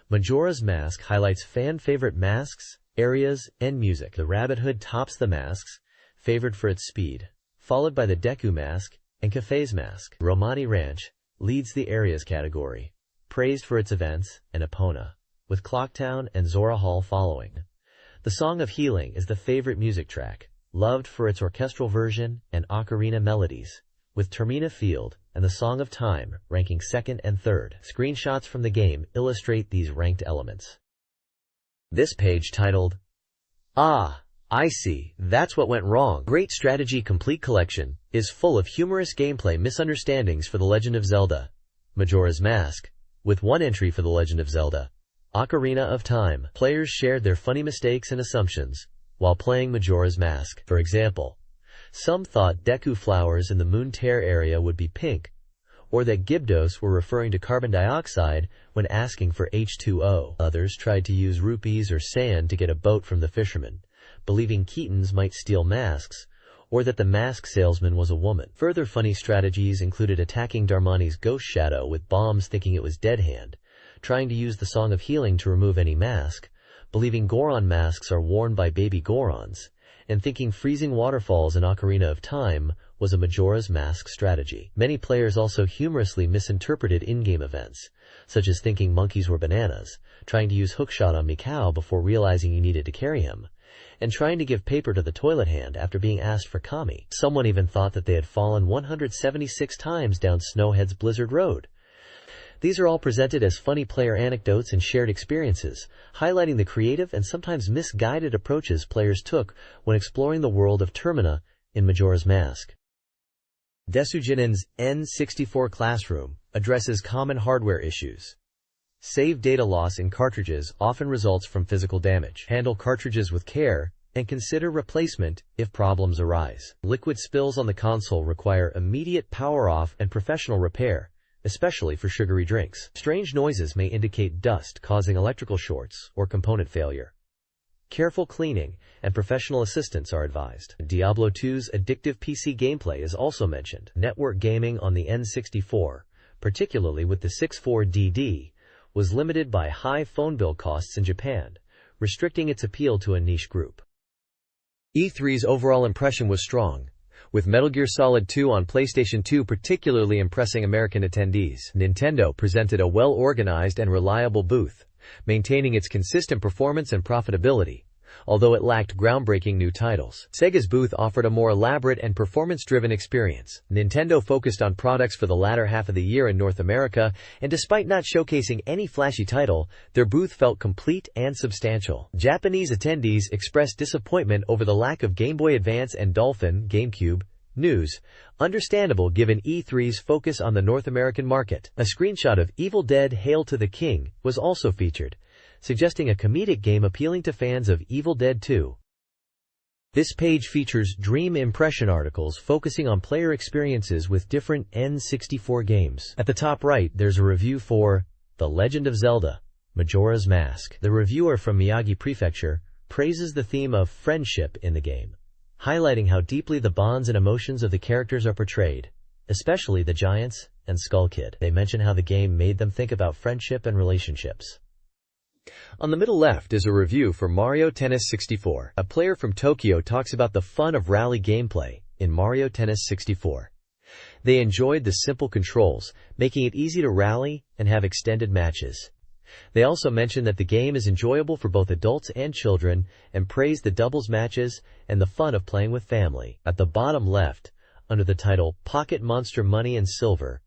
Majora's Mask highlights fan-favorite masks, areas, and music. The Rabbit Hood tops the masks, favored for its speed, followed by the Deku Mask and Kafei's Mask. Romani Ranch leads the areas category, praised for its events, and Epona, with Clocktown and Zora Hall following. The Song of Healing is the favorite music track, loved for its orchestral version and ocarina melodies, with Termina Field and the Song of Time ranking 2nd and 3rd. Screenshots from the game illustrate these ranked elements. This page titled, "Ah, I see, that's what went wrong. Great Strategy Complete Collection" is full of humorous gameplay misunderstandings for The Legend of Zelda: Majora's Mask, with one entry for The Legend of Zelda: Ocarina of Time. Players shared their funny mistakes and assumptions while playing Majora's Mask. For example, some thought Deku flowers in the Moon Tear area would be pink, or that Gibdos were referring to carbon dioxide when asking for H2O. Others tried to use rupees or sand to get a boat from the fisherman, believing Keatons might steal masks, or that the mask salesman was a woman. Further funny strategies included attacking Darmani's ghost shadow with bombs thinking it was Dead Hand, trying to use the Song of Healing to remove any mask, believing Goron masks are worn by baby Gorons, and thinking freezing waterfalls in Ocarina of Time was a Majora's Mask strategy. Many players also humorously misinterpreted in-game events, such as thinking monkeys were bananas, trying to use hookshot on Mikau before realizing you needed to carry him, and trying to give paper to the toilet hand after being asked for Kami. Someone even thought that they had fallen 176 times down Snowhead's Blizzard Road. These are all presented as funny player anecdotes and shared experiences, highlighting the creative and sometimes misguided approaches players took when exploring the world of Termina in Majora's Mask. Desujinin's N64 Classroom addresses common hardware issues. Save data loss in cartridges often results from physical damage. Handle cartridges with care and consider replacement if problems arise. Liquid spills on the console require immediate power off and professional repair, especially for sugary drinks. Strange noises may indicate dust causing electrical shorts or component failure. Careful cleaning and professional assistance are advised. Diablo 2's addictive PC gameplay is also mentioned. Network gaming on the N64, particularly with the 64DD, was limited by high phone bill costs in Japan, restricting its appeal to a niche group. E3's overall impression was strong, with Metal Gear Solid 2 on PlayStation 2 particularly impressing American attendees. Nintendo presented a well-organized and reliable booth, maintaining its consistent performance and profitability, although it lacked groundbreaking new titles. Sega's booth offered a more elaborate and performance-driven experience. Nintendo focused on products for the latter half of the year in North America, and despite not showcasing any flashy title, their booth felt complete and substantial. Japanese attendees expressed disappointment over the lack of Game Boy Advance and Dolphin (GameCube) news, understandable given E3's focus on the North American market. A screenshot of Evil Dead: Hail to the King was also featured, suggesting a comedic game appealing to fans of Evil Dead 2. This page features Dream impression articles focusing on player experiences with different N64 games. At the top right, there's a review for The Legend of Zelda: Majora's Mask. The reviewer from Miyagi Prefecture praises the theme of friendship in the game, highlighting how deeply the bonds and emotions of the characters are portrayed, especially the Giants and Skull Kid. They mention how the game made them think about friendship and relationships. On the middle left is a review for Mario Tennis 64. A player from Tokyo talks about the fun of rally gameplay in Mario Tennis 64. They enjoyed the simple controls, making it easy to rally and have extended matches. They also mention that the game is enjoyable for both adults and children, and praise the doubles matches and the fun of playing with family. At the bottom left, under the title Pocket Monster Money and Silver,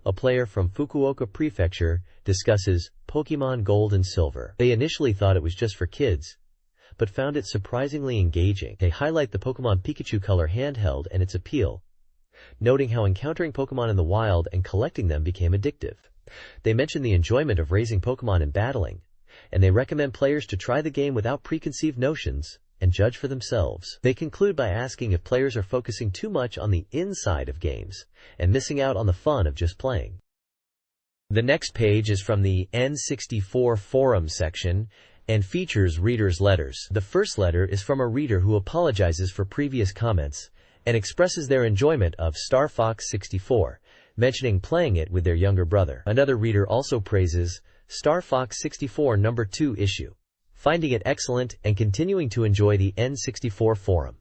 a player from Fukuoka Prefecture discusses Pokemon Gold and Silver. They initially thought it was just for kids, but found it surprisingly engaging. They highlight the Pokemon Pikachu color handheld and its appeal, noting how encountering Pokemon in the wild and collecting them became addictive. They mention the enjoyment of raising Pokemon and battling, and they recommend players to try the game without preconceived notions and judge for themselves. They conclude by asking if players are focusing too much on the inside of games and missing out on the fun of just playing. The next page is from the N64 forum section and features readers' letters. The first letter is from a reader who apologizes for previous comments and expresses their enjoyment of Star Fox 64, mentioning playing it with their younger brother. Another reader also praises Star Fox 64 No. 2 issue, finding it excellent and continuing to enjoy the N64 forum.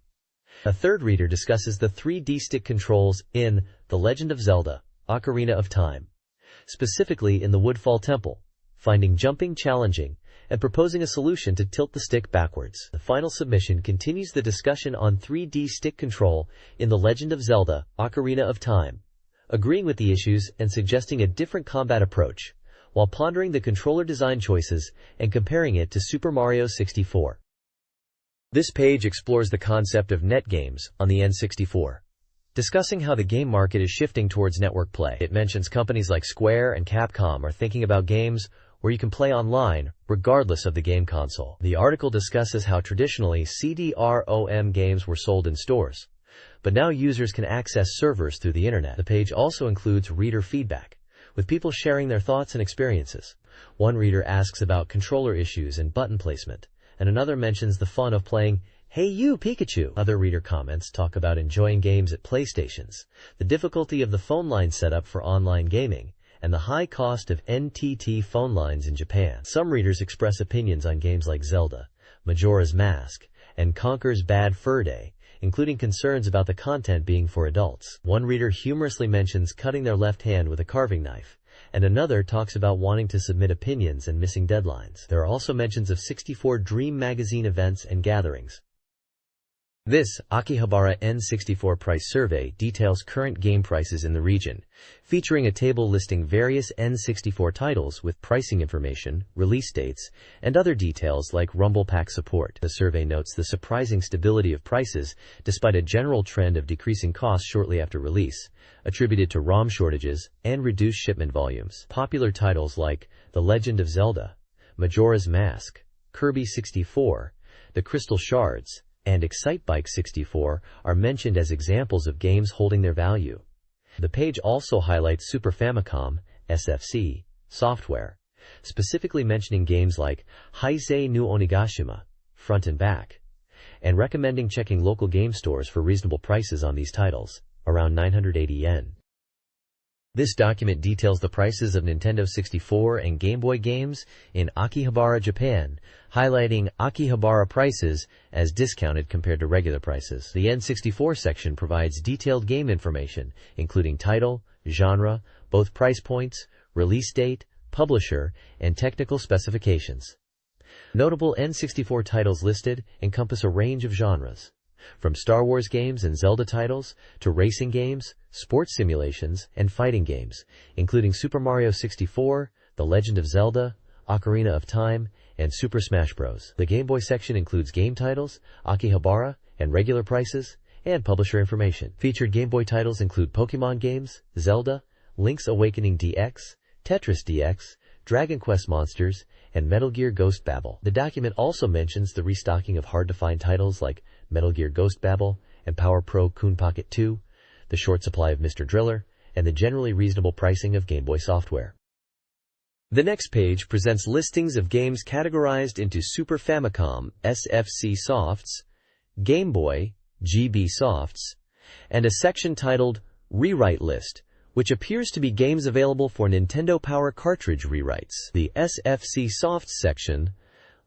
A third reader discusses the 3D stick controls in The Legend of Zelda: Ocarina of Time, specifically in the Woodfall Temple, finding jumping challenging and proposing a solution to tilt the stick backwards. The final submission continues the discussion on 3D stick control in The Legend of Zelda: Ocarina of Time, agreeing with the issues and suggesting a different combat approach, while pondering the controller design choices and comparing it to Super Mario 64. This page explores the concept of net games on the N64, discussing how the game market is shifting towards network play. It mentions companies like Square and Capcom are thinking about games where you can play online regardless of the game console. The article discusses how traditionally CD-ROM games were sold in stores, but now users can access servers through the internet. The page also includes reader feedback, with people sharing their thoughts and experiences. One reader asks about controller issues and button placement, and another mentions the fun of playing Hey You Pikachu. Other reader comments talk about enjoying games at PlayStations, the difficulty of the phone line setup for online gaming, and the high cost of NTT phone lines in Japan. Some readers express opinions on games like Zelda, Majora's Mask, and Conker's Bad Fur Day, including concerns about the content being for adults. One reader humorously mentions cutting their left hand with a carving knife, and another talks about wanting to submit opinions and missing deadlines. There are also mentions of 64Dream magazine events and gatherings. This Akihabara N64 price survey details current game prices in the region, featuring a table listing various N64 titles with pricing information, release dates, and other details like Rumble Pack support. The survey notes the surprising stability of prices despite a general trend of decreasing costs shortly after release, attributed to ROM shortages and reduced shipment volumes. Popular titles like The Legend of Zelda, Majora's Mask, Kirby 64, The Crystal Shards, and Excitebike 64 are mentioned as examples of games holding their value. The page also highlights Super Famicom (SFC) software, specifically mentioning games like Heisei no Onigashima, Front and Back, and recommending checking local game stores for reasonable prices on these titles, around 980 yen. This document details the prices of Nintendo 64 and Game Boy games in Akihabara, Japan, highlighting Akihabara prices as discounted compared to regular prices. The N64 section provides detailed game information, including title, genre, both price points, release date, publisher, and technical specifications. Notable N64 titles listed encompass a range of genres, from Star Wars games and Zelda titles to racing games, sports simulations, and fighting games, including Super Mario 64, The Legend of Zelda, Ocarina of Time, and Super Smash Bros. The Game Boy section includes game titles, Akihabara, and regular prices, and publisher information. Featured Game Boy titles include Pokemon games, Zelda, Link's Awakening DX, Tetris DX, Dragon Quest Monsters, and Metal Gear Ghost Babel. The document also mentions the restocking of hard-to-find titles like Metal Gear Ghost Babel and Power Pro Kun Pocket 2, the short supply of Mr. Driller, and the generally reasonable pricing of Game Boy software. The next page presents listings of games categorized into Super Famicom (SFC) softs, Game Boy (GB softs), and a section titled Rewrite List, which appears to be games available for Nintendo Power cartridge rewrites. The SFC Softs section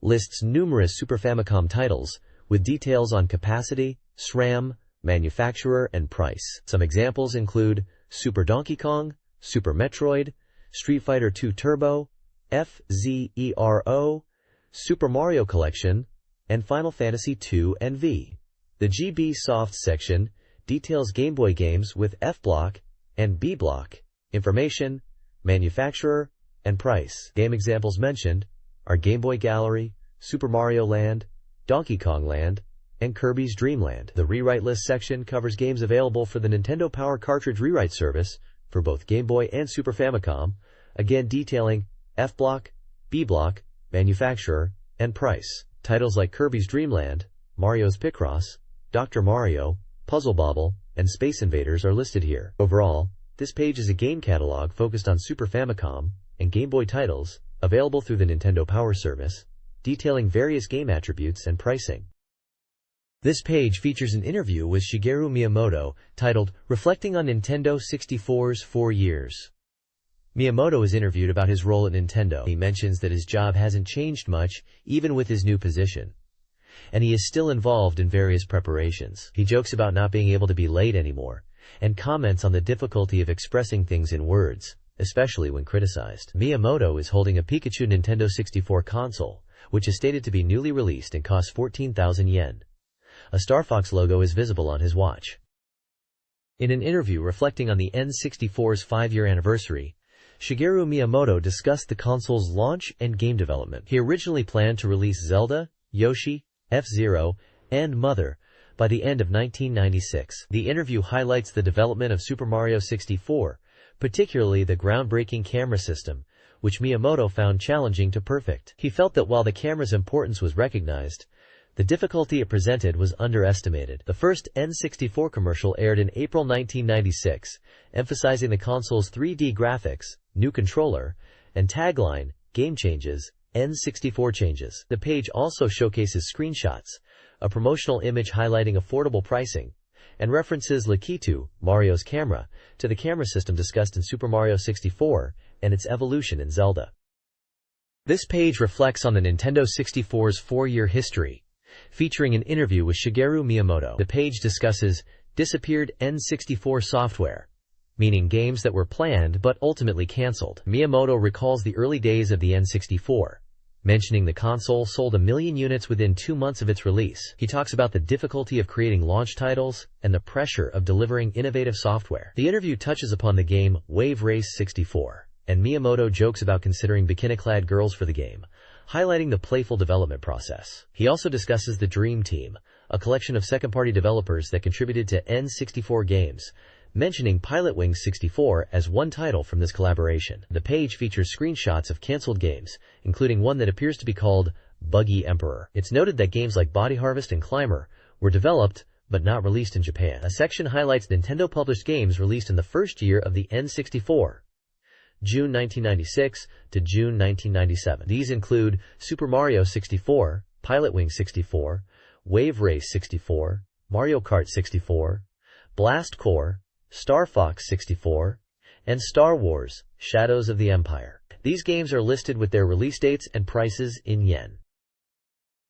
lists numerous Super Famicom titles with details on capacity, SRAM, manufacturer, and price. Some examples include Super Donkey Kong, Super Metroid, Street Fighter II Turbo, F-Zero, Super Mario Collection, and Final Fantasy II and V. The GB Softs section details Game Boy games with F-Block and B-Block, information, manufacturer, and price. Game examples mentioned are Game Boy Gallery, Super Mario Land, Donkey Kong Land, and Kirby's Dream Land. The Rewrite List section covers games available for the Nintendo Power cartridge rewrite service for both Game Boy and Super Famicom, again detailing F-Block, B-Block, manufacturer, and price. Titles like Kirby's Dream Land, Mario's Picross, Dr. Mario, Puzzle Bobble, and Space Invaders are listed here. Overall, this page is a game catalog focused on Super Famicom and Game Boy titles available through the Nintendo Power service, detailing various game attributes and pricing. This page features an interview with Shigeru Miyamoto titled Reflecting on Nintendo 64's 4 years. Miyamoto is interviewed about his role at Nintendo. He mentions that his job hasn't changed much, even with his new position, and he is still involved in various preparations. He jokes about not being able to be late anymore, and comments on the difficulty of expressing things in words, especially when criticized. Miyamoto is holding a Pikachu Nintendo 64 console, which is stated to be newly released and costs 14,000 yen. A Star Fox logo is visible on his watch. In an interview reflecting on the N64's 5-year anniversary, Shigeru Miyamoto discussed the console's launch and game development. He originally planned to release Zelda, Yoshi, F-Zero, and Mother by the end of 1996. The interview highlights the development of Super Mario 64, particularly the groundbreaking camera system, which Miyamoto found challenging to perfect. He felt that while the camera's importance was recognized, the difficulty it presented was underestimated. The first N64 commercial aired in April 1996, emphasizing the console's 3D graphics, new controller, and tagline, Game Changes, N64 Changes. The page also showcases screenshots, a promotional image highlighting affordable pricing, and references Lakitu, Mario's camera, to the camera system discussed in Super Mario 64 and its evolution in Zelda. This page reflects on the Nintendo 64's 4-year history, featuring an interview with Shigeru Miyamoto. The page discusses disappeared N64 software, meaning games that were planned but ultimately canceled. Miyamoto recalls the early days of the N64, mentioning the console sold 1 million units within 2 months of its release. He talks about the difficulty of creating launch titles and the pressure of delivering innovative software. The interview touches upon the game Wave Race 64, and Miyamoto jokes about considering bikini-clad girls for the game, highlighting the playful development process. He also discusses the Dream Team, a collection of second-party developers that contributed to N64 games, mentioning Pilotwings 64 as one title from this collaboration. The page features screenshots of canceled games, including one that appears to be called Buggy Emperor. It's noted that games like Body Harvest and Climber were developed but not released in Japan. A section highlights Nintendo-published games released in the first year of the N64, June 1996 to June 1997. These include Super Mario 64, Pilotwings 64, Wave Race 64, Mario Kart 64, Blast Corps, Star Fox 64, and Star Wars: Shadows of the Empire. These games are listed with their release dates and prices in yen.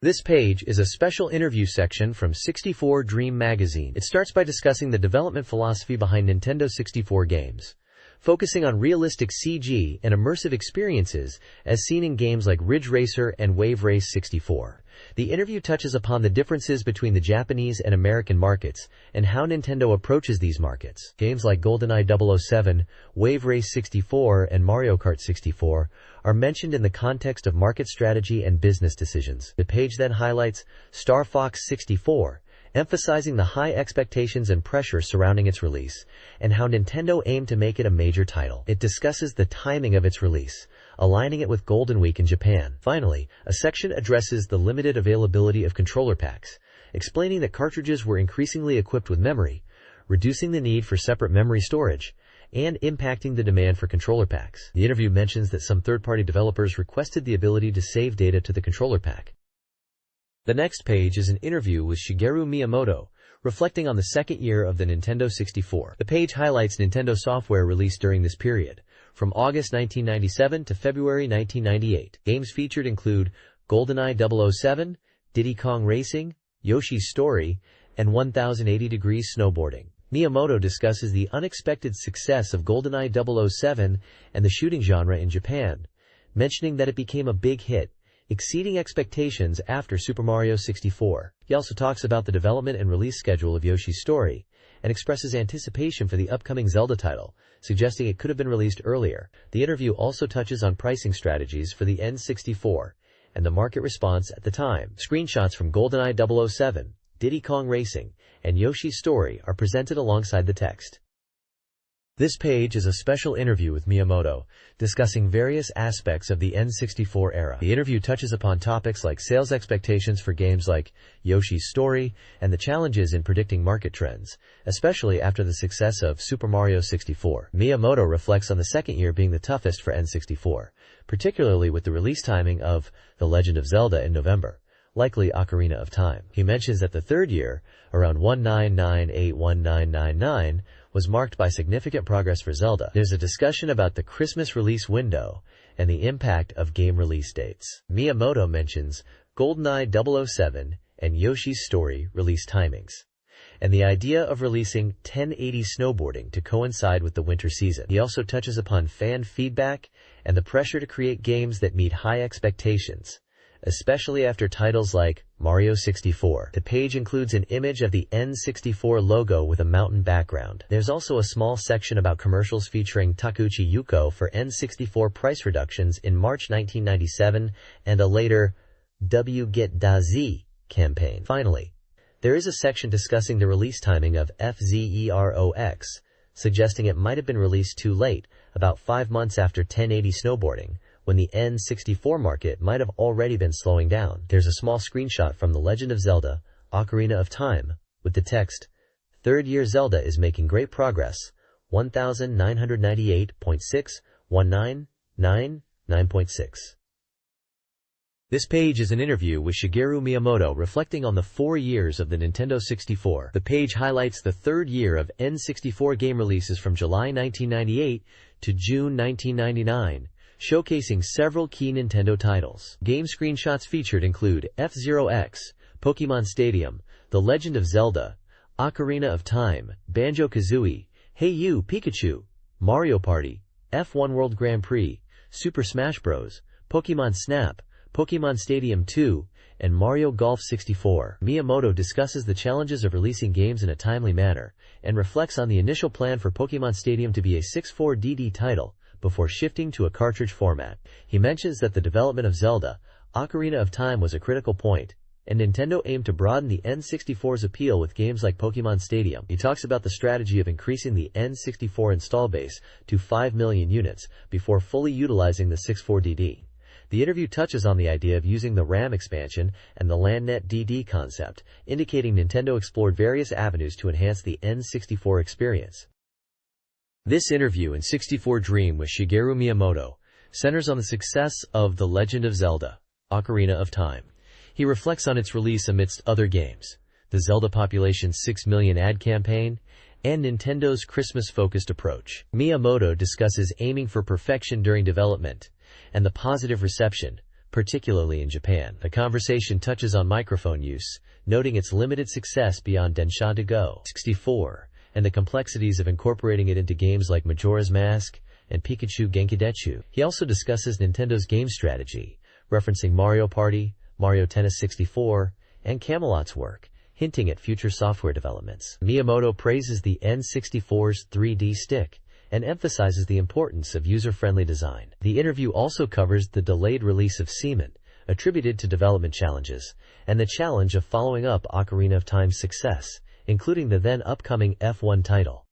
This page is a special interview section from 64Dream magazine. It starts by discussing the development philosophy behind Nintendo 64 games, focusing on realistic CG and immersive experiences as seen in games like Ridge Racer and Wave Race 64. The interview touches upon the differences between the Japanese and American markets and how Nintendo approaches these markets. Games like GoldenEye 007, Wave Race 64, and Mario Kart 64 are mentioned in the context of market strategy and business decisions. The page then highlights Star Fox 64, emphasizing the high expectations and pressure surrounding its release, and how Nintendo aimed to make it a major title. It discusses the timing of its release, aligning it with Golden Week in Japan. Finally, a section addresses the limited availability of controller packs, explaining that cartridges were increasingly equipped with memory, reducing the need for separate memory storage, and impacting the demand for controller packs. The interview mentions that some third-party developers requested the ability to save data to the controller pack. The next page is an interview with Shigeru Miyamoto, reflecting on the second year of the Nintendo 64. The page highlights Nintendo software released during this period, from August 1997 to February 1998. Games featured include GoldenEye 007, Diddy Kong Racing, Yoshi's Story, and 1080 Degrees Snowboarding. Miyamoto discusses the unexpected success of GoldenEye 007 and the shooting genre in Japan, mentioning that it became a big hit, exceeding expectations after Super Mario 64. He also talks about the development and release schedule of Yoshi's Story, and expresses anticipation for the upcoming Zelda title, suggesting it could have been released earlier. The interview also touches on pricing strategies for the N64, and the market response at the time. Screenshots from GoldenEye 007, Diddy Kong Racing, and Yoshi's Story are presented alongside the text. This page is a special interview with Miyamoto, discussing various aspects of the N64 era. The interview touches upon topics like sales expectations for games like Yoshi's Story and the challenges in predicting market trends, especially after the success of Super Mario 64. Miyamoto reflects on the second year being the toughest for N64, particularly with the release timing of The Legend of Zelda in November, likely Ocarina of Time. He mentions that the third year, around 1998-1999, was marked by significant progress for Zelda. There's a discussion about the Christmas release window and the impact of game release dates. Miyamoto mentions GoldenEye 007 and Yoshi's Story release timings, and the idea of releasing 1080 snowboarding to coincide with the winter season. He also touches upon fan feedback and the pressure to create games that meet high expectations, especially after titles like Mario 64. The page includes an image of the N64 logo with a mountain background. There's also a small section about commercials featuring Takeuchi Yuko for N64 price reductions in March 1997 and a later W Get Da Z campaign. Finally, there is a section discussing the release timing of FZEROX, suggesting it might have been released too late, about 5 months after 1080 snowboarding, when the N64 market might have already been slowing down. There's a small screenshot from The Legend of Zelda, Ocarina of Time, with the text, "Third year Zelda is making great progress, 1998.61999.6. This page is an interview with Shigeru Miyamoto reflecting on the 4 years of the Nintendo 64. The page highlights the third year of N64 game releases from July 1998 to June 1999, showcasing several key Nintendo titles. Game screenshots featured include F-Zero X, Pokemon Stadium, The Legend of Zelda, Ocarina of Time, Banjo-Kazooie, Hey You, Pikachu, Mario Party, F1 World Grand Prix, Super Smash Bros., Pokemon Snap, Pokémon Stadium 2, and Mario Golf 64. Miyamoto discusses the challenges of releasing games in a timely manner, and reflects on the initial plan for Pokémon Stadium to be a 64DD title, before shifting to a cartridge format. He mentions that the development of Zelda, Ocarina of Time was a critical point, and Nintendo aimed to broaden the N64's appeal with games like Pokémon Stadium. He talks about the strategy of increasing the N64 install base to 5 million units before fully utilizing the 64DD. The interview touches on the idea of using the RAM expansion and the LANnet DD concept, indicating Nintendo explored various avenues to enhance the N64 experience. This interview in 64Dream with Shigeru Miyamoto centers on the success of The Legend of Zelda, Ocarina of Time. He reflects on its release amidst other games, the Zelda population's 6 million ad campaign, and Nintendo's Christmas-focused approach. Miyamoto discusses aiming for perfection during development and the positive reception, particularly in Japan. The conversation touches on microphone use, noting its limited success beyond Densha de Go 64, and the complexities of incorporating it into games like Majora's Mask and Pikachu Genkidetsu. He also discusses Nintendo's game strategy, referencing Mario Party, Mario Tennis 64, and Camelot's work, hinting at future software developments. Miyamoto praises the N64's 3D stick and emphasizes the importance of user-friendly design. The interview also covers the delayed release of Seaman, attributed to development challenges, and the challenge of following up Ocarina of Time's success, including the then upcoming F1 title.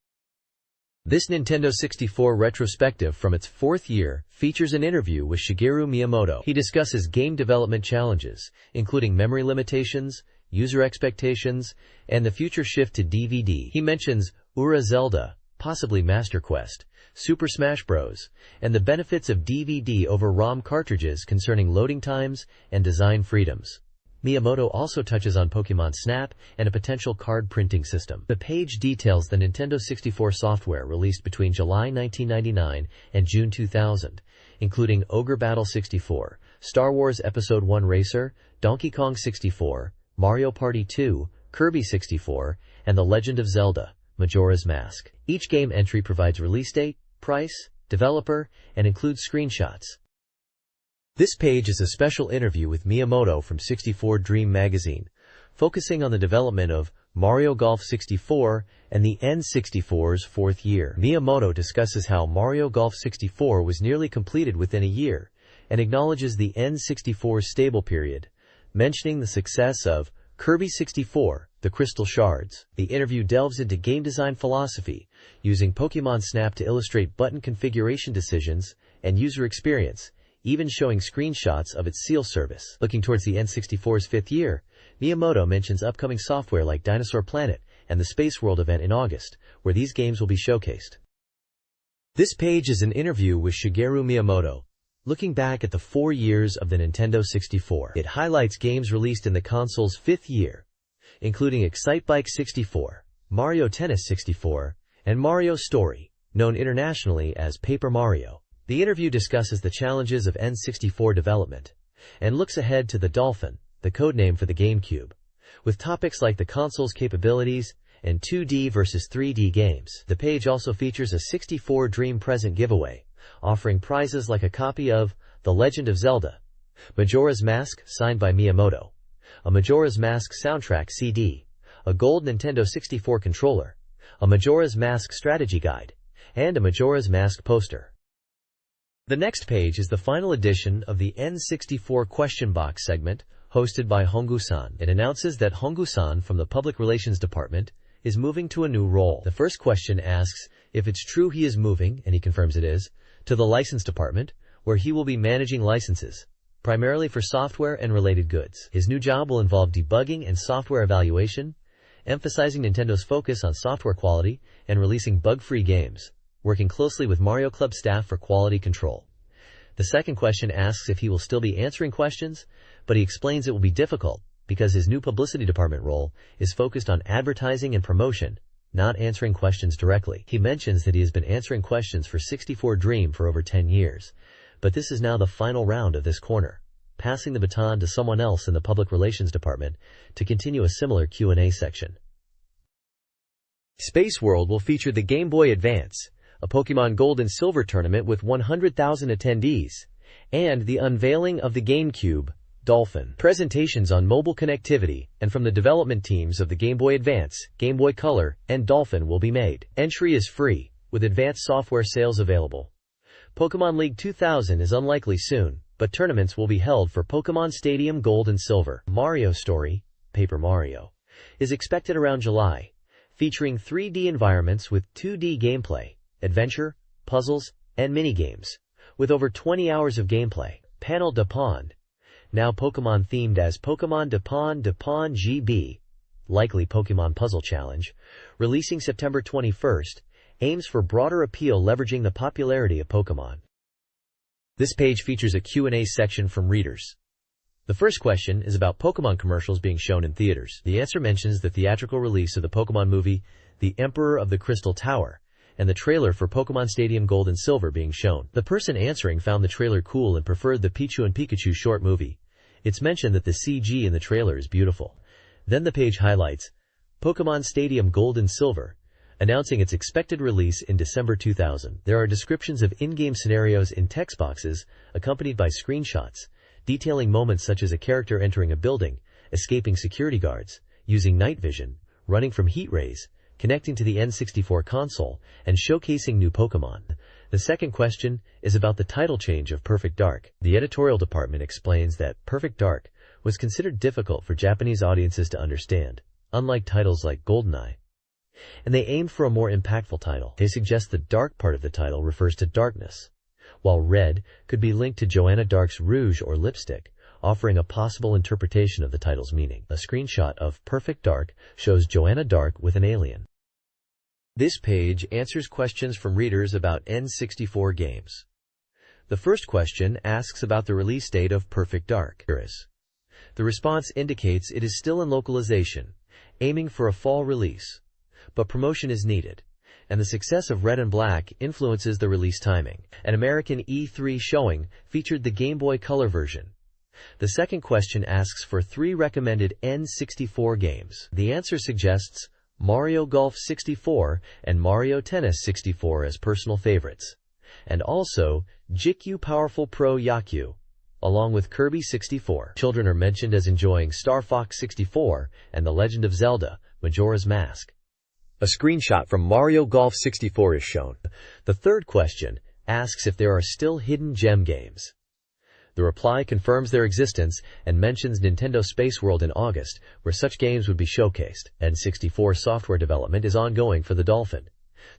This Nintendo 64 retrospective from its 4th year features an interview with Shigeru Miyamoto. He discusses game development challenges, including memory limitations, user expectations, and the future shift to DVD. He mentions Ura Zelda, possibly Master Quest, Super Smash Bros., and the benefits of DVD over ROM cartridges concerning loading times and design freedoms. Miyamoto also touches on Pokémon Snap and a potential card printing system. The page details the Nintendo 64 software released between July 1999 and June 2000, including Ogre Battle 64, Star Wars Episode 1 Racer, Donkey Kong 64, Mario Party 2, Kirby 64, and The Legend of Zelda, Majora's Mask. Each game entry provides release date, price, developer, and includes screenshots. This page is a special interview with Miyamoto from 64Dream magazine, focusing on the development of Mario Golf 64 and the N64's 4th year. Miyamoto discusses how Mario Golf 64 was nearly completed within a year, and acknowledges the N64's stable period, mentioning the success of Kirby 64, The Crystal Shards. The interview delves into game design philosophy, using Pokémon Snap to illustrate button configuration decisions and user experience, even showing screenshots of its seal service. Looking towards the N64's 5th year, Miyamoto mentions upcoming software like Dinosaur Planet and the Space World event in August, where these games will be showcased. This page is an interview with Shigeru Miyamoto, looking back at the 4 years of the Nintendo 64. It highlights games released in the console's 5th year, including Excitebike 64, Mario Tennis 64, and Mario Story, known internationally as Paper Mario. The interview discusses the challenges of N64 development, and looks ahead to the Dolphin, the codename for the GameCube, with topics like the console's capabilities and 2D versus 3D games. The page also features a 64Dream present giveaway, offering prizes like a copy of The Legend of Zelda, Majora's Mask signed by Miyamoto, a Majora's Mask soundtrack CD, a gold Nintendo 64 controller, a Majora's Mask strategy guide, and a Majora's Mask poster. The next page is the final edition of the N64 Question Box segment, hosted by Hongu-san. It announces that Hongu-san from the Public Relations Department is moving to a new role. The first question asks if it's true he is moving, and he confirms it is, to the License Department, where he will be managing licenses, primarily for software and related goods. His new job will involve debugging and software evaluation, emphasizing Nintendo's focus on software quality and releasing bug-free games, working closely with Mario Club staff for quality control. The second question asks if he will still be answering questions, but he explains it will be difficult because his new publicity department role is focused on advertising and promotion, not answering questions directly. He mentions that he has been answering questions for 64Dream for over 10 years, but this is now the final round of this corner, passing the baton to someone else in the Public Relations Department to continue a similar Q&A section. Space World will feature the Game Boy Advance, a Pokémon Gold and Silver tournament with 100,000 attendees, and the unveiling of the GameCube, Dolphin. Presentations on mobile connectivity and from the development teams of the Game Boy Advance, Game Boy Color, and Dolphin will be made. Entry is free, with advanced software sales available. Pokemon League 2000 is unlikely soon, but tournaments will be held for Pokemon Stadium Gold and Silver. Mario Story, Paper Mario, is expected around July, featuring 3D environments with 2D gameplay, adventure, puzzles, and minigames, with over 20 hours of gameplay. Panel de Pond, now Pokemon themed as Pokemon de Pond GB, likely Pokemon Puzzle Challenge, releasing September 21st, aims for broader appeal leveraging the popularity of Pokemon. This page features a Q&A section from readers. The first question is about Pokemon commercials being shown in theaters. The answer mentions the theatrical release of the Pokemon movie, The Emperor of the Crystal Tower, and the trailer for Pokemon Stadium Gold and Silver being shown. The person answering found the trailer cool and preferred the Pichu and Pikachu short movie. It's mentioned that the CG in the trailer is beautiful. Then the page highlights Pokemon Stadium Gold and Silver, announcing its expected release in December 2000. There are descriptions of in-game scenarios in text boxes, accompanied by screenshots, detailing moments such as a character entering a building, escaping security guards, using night vision, running from heat rays, connecting to the N64 console, and showcasing new Pokemon. The second question is about the title change of Perfect Dark. The editorial department explains that Perfect Dark was considered difficult for Japanese audiences to understand, unlike titles like GoldenEye, and they aimed for a more impactful title. They suggest the dark part of the title refers to darkness, while red could be linked to Joanna Dark's rouge or lipstick, offering a possible interpretation of the title's meaning. A screenshot of Perfect Dark shows Joanna Dark with an alien. This page answers questions from readers about N64 games. The first question asks about the release date of Perfect Dark. The response indicates it is still in localization, aiming for a fall release, but promotion is needed, and the success of Red and Black influences the release timing. An American E3 showing featured the Game Boy Color version. The second question asks for 3 recommended N64 games. The answer suggests Mario Golf 64 and Mario Tennis 64 as personal favorites, and also GameCube Powerful Pro Yaku, along with Kirby 64. Children are mentioned as enjoying Star Fox 64 and The Legend of Zelda, Majora's Mask. A screenshot from Mario Golf 64 is shown. The third question asks if there are still hidden gem games. The reply confirms their existence and mentions Nintendo Space World in August, where such games would be showcased. N64 software development is ongoing for the Dolphin,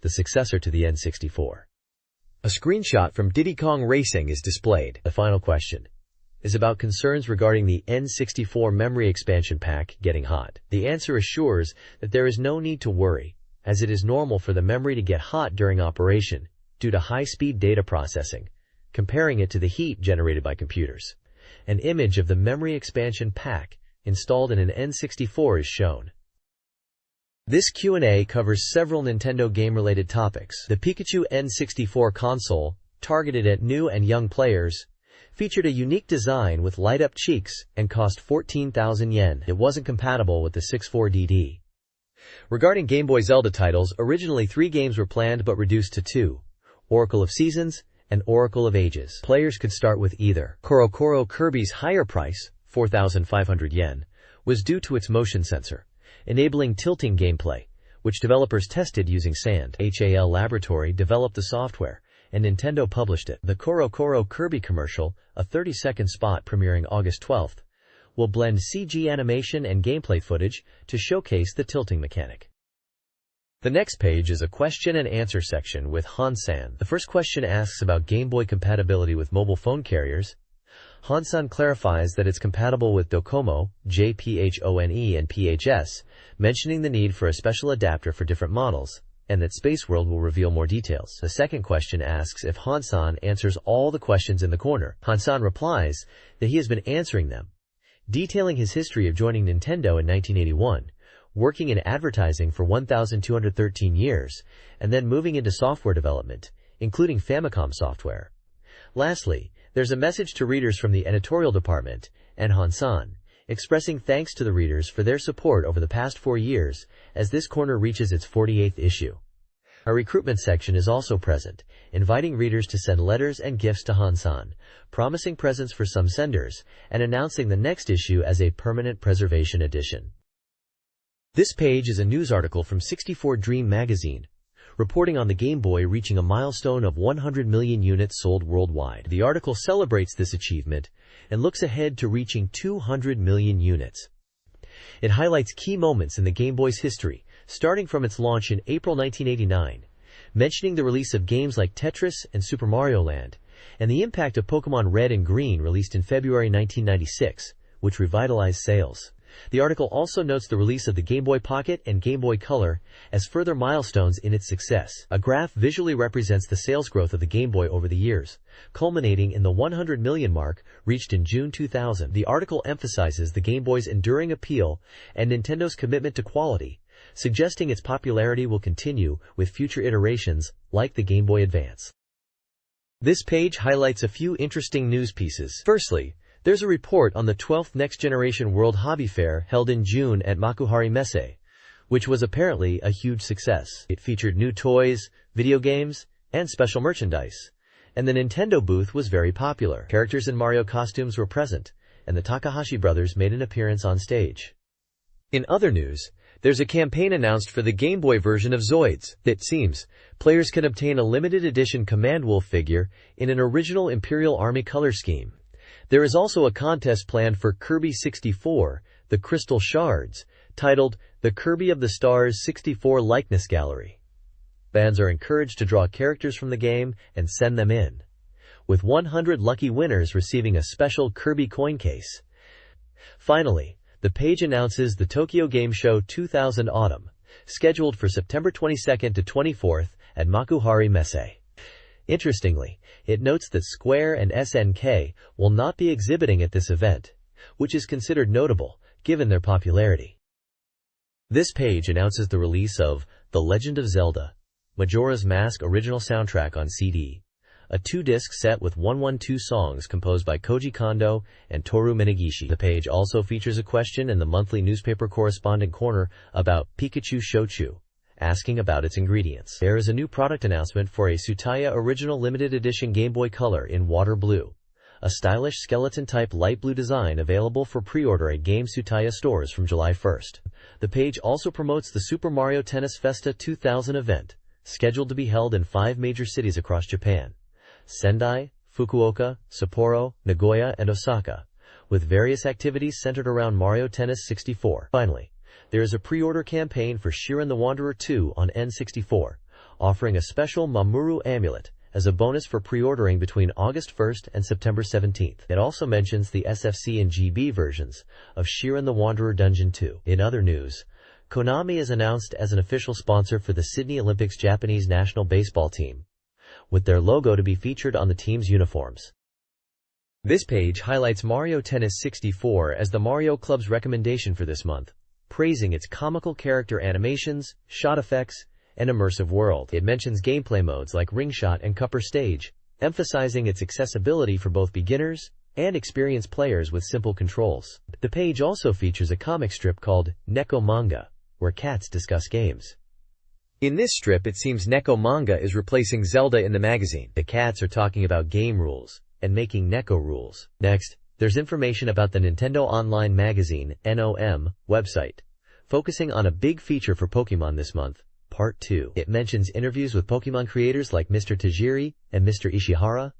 the successor to the N64. A screenshot from Diddy Kong Racing is displayed. The final question is about concerns regarding the N64 memory expansion pack getting hot. The answer assures that there is no need to worry, as it is normal for the memory to get hot during operation due to high-speed data processing, comparing it to the heat generated by computers. An image of the memory expansion pack installed in an N64 is shown. This Q&A covers several Nintendo game-related topics. The Pikachu N64 console, targeted at new and young players, featured a unique design with light-up cheeks and cost 14,000 yen. It wasn't compatible with the 64DD. Regarding Game Boy Zelda titles, originally 3 games were planned but reduced to 2, Oracle of Seasons and Oracle of Ages. Players could start with either. Koro Kirby's higher price, 4,500 yen, was due to its motion sensor, enabling tilting gameplay, which developers tested using sand. HAL Laboratory developed the software, and Nintendo published it. The Koro Kirby commercial, a 30-second spot premiering August 12th, will blend CG animation and gameplay footage to showcase the tilting mechanic. The next page is a question and answer section with Hansan. The first question asks about Game Boy compatibility with mobile phone carriers. Hansan clarifies that it's compatible with Docomo, JPHONE and PHS, mentioning the need for a special adapter for different models, and that Space World will reveal more details. The second question asks if Hansan answers all the questions in the corner. Hansan replies that he has been answering them, detailing his history of joining Nintendo in 1981, working in advertising for 1,213 years, and then moving into software development, including Famicom software. Lastly, there's a message to readers from the editorial department and Hansan, expressing thanks to the readers for their support over the past 4 years as this corner reaches its 48th issue. A recruitment section is also present, inviting readers to send letters and gifts to Han-san, promising presents for some senders, and announcing the next issue as a permanent preservation edition. This page is a news article from 64Dream magazine, reporting on the Game Boy reaching a milestone of 100 million units sold worldwide. The article celebrates this achievement and looks ahead to reaching 200 million units. It highlights key moments in the Game Boy's history, starting from its launch in April 1989, mentioning the release of games like Tetris and Super Mario Land, and the impact of Pokémon Red and Green released in February 1996, which revitalized sales. The article also notes the release of the Game Boy Pocket and Game Boy Color as further milestones in its success. A graph visually represents the sales growth of the Game Boy over the years, culminating in the 100 million mark reached in June 2000. The article emphasizes the Game Boy's enduring appeal and Nintendo's commitment to quality, suggesting its popularity will continue with future iterations like the Game Boy Advance. This page highlights a few interesting news pieces. Firstly, there's a report on the 12th Next Generation World Hobby Fair held in June at Makuhari Messe, which was apparently a huge success. It featured new toys, video games, and special merchandise, and the Nintendo booth was very popular. Characters in Mario costumes were present, and the Takahashi brothers made an appearance on stage. In other news, there's a campaign announced for the Game Boy version of Zoids. It seems players can obtain a limited edition Command Wolf figure in an original Imperial Army color scheme. There is also a contest planned for Kirby 64, the Crystal Shards, titled The Kirby of the Stars 64 Likeness Gallery. Fans are encouraged to draw characters from the game and send them in, with 100 lucky winners receiving a special Kirby coin case. Finally, the page announces the Tokyo Game Show 2000 Autumn, scheduled for September 22nd to 24th at Makuhari Messe. Interestingly, it notes that Square and SNK will not be exhibiting at this event, which is considered notable, given their popularity. This page announces the release of The Legend of Zelda, Majora's Mask original soundtrack on CD, a 2-disc set with 112 songs composed by Koji Kondo and Toru Minegishi. The page also features a question in the monthly newspaper correspondent corner about Pikachu Shochu, asking about its ingredients. There is a new product announcement for a Tsutaya Original Limited Edition Game Boy Color in water blue, a stylish skeleton-type light blue design available for pre-order at Game Tsutaya stores from July 1st. The page also promotes the Super Mario Tennis Festa 2000 event, scheduled to be held in 5 major cities across Japan: Sendai, Fukuoka, Sapporo, Nagoya, and Osaka, with various activities centered around Mario Tennis 64. Finally, there is a pre-order campaign for Shiren the Wanderer 2 on N64, offering a special Mamoru amulet as a bonus for pre-ordering between August 1st and September 17th. It also mentions the SFC and GB versions of Shiren the Wanderer Dungeon 2. In other news, Konami is announced as an official sponsor for the Sydney Olympics Japanese national baseball team, with their logo to be featured on the team's uniforms. This page highlights Mario Tennis 64 as the Mario Club's recommendation for this month, praising its comical character animations, shot effects, and immersive world. It mentions gameplay modes like Ring Shot and Cupper Stage, emphasizing its accessibility for both beginners and experienced players with simple controls. The page also features a comic strip called Neko Manga, where cats discuss games. In this strip, it seems Neko Manga is replacing Zelda in the magazine. The cats are talking about game rules and making Neko rules. Next, there's information about the Nintendo Online Magazine (NOM) website, focusing on a big feature for Pokemon this month, Part 2. It mentions interviews with Pokemon creators like Mr. Tajiri and Mr. Ishihara,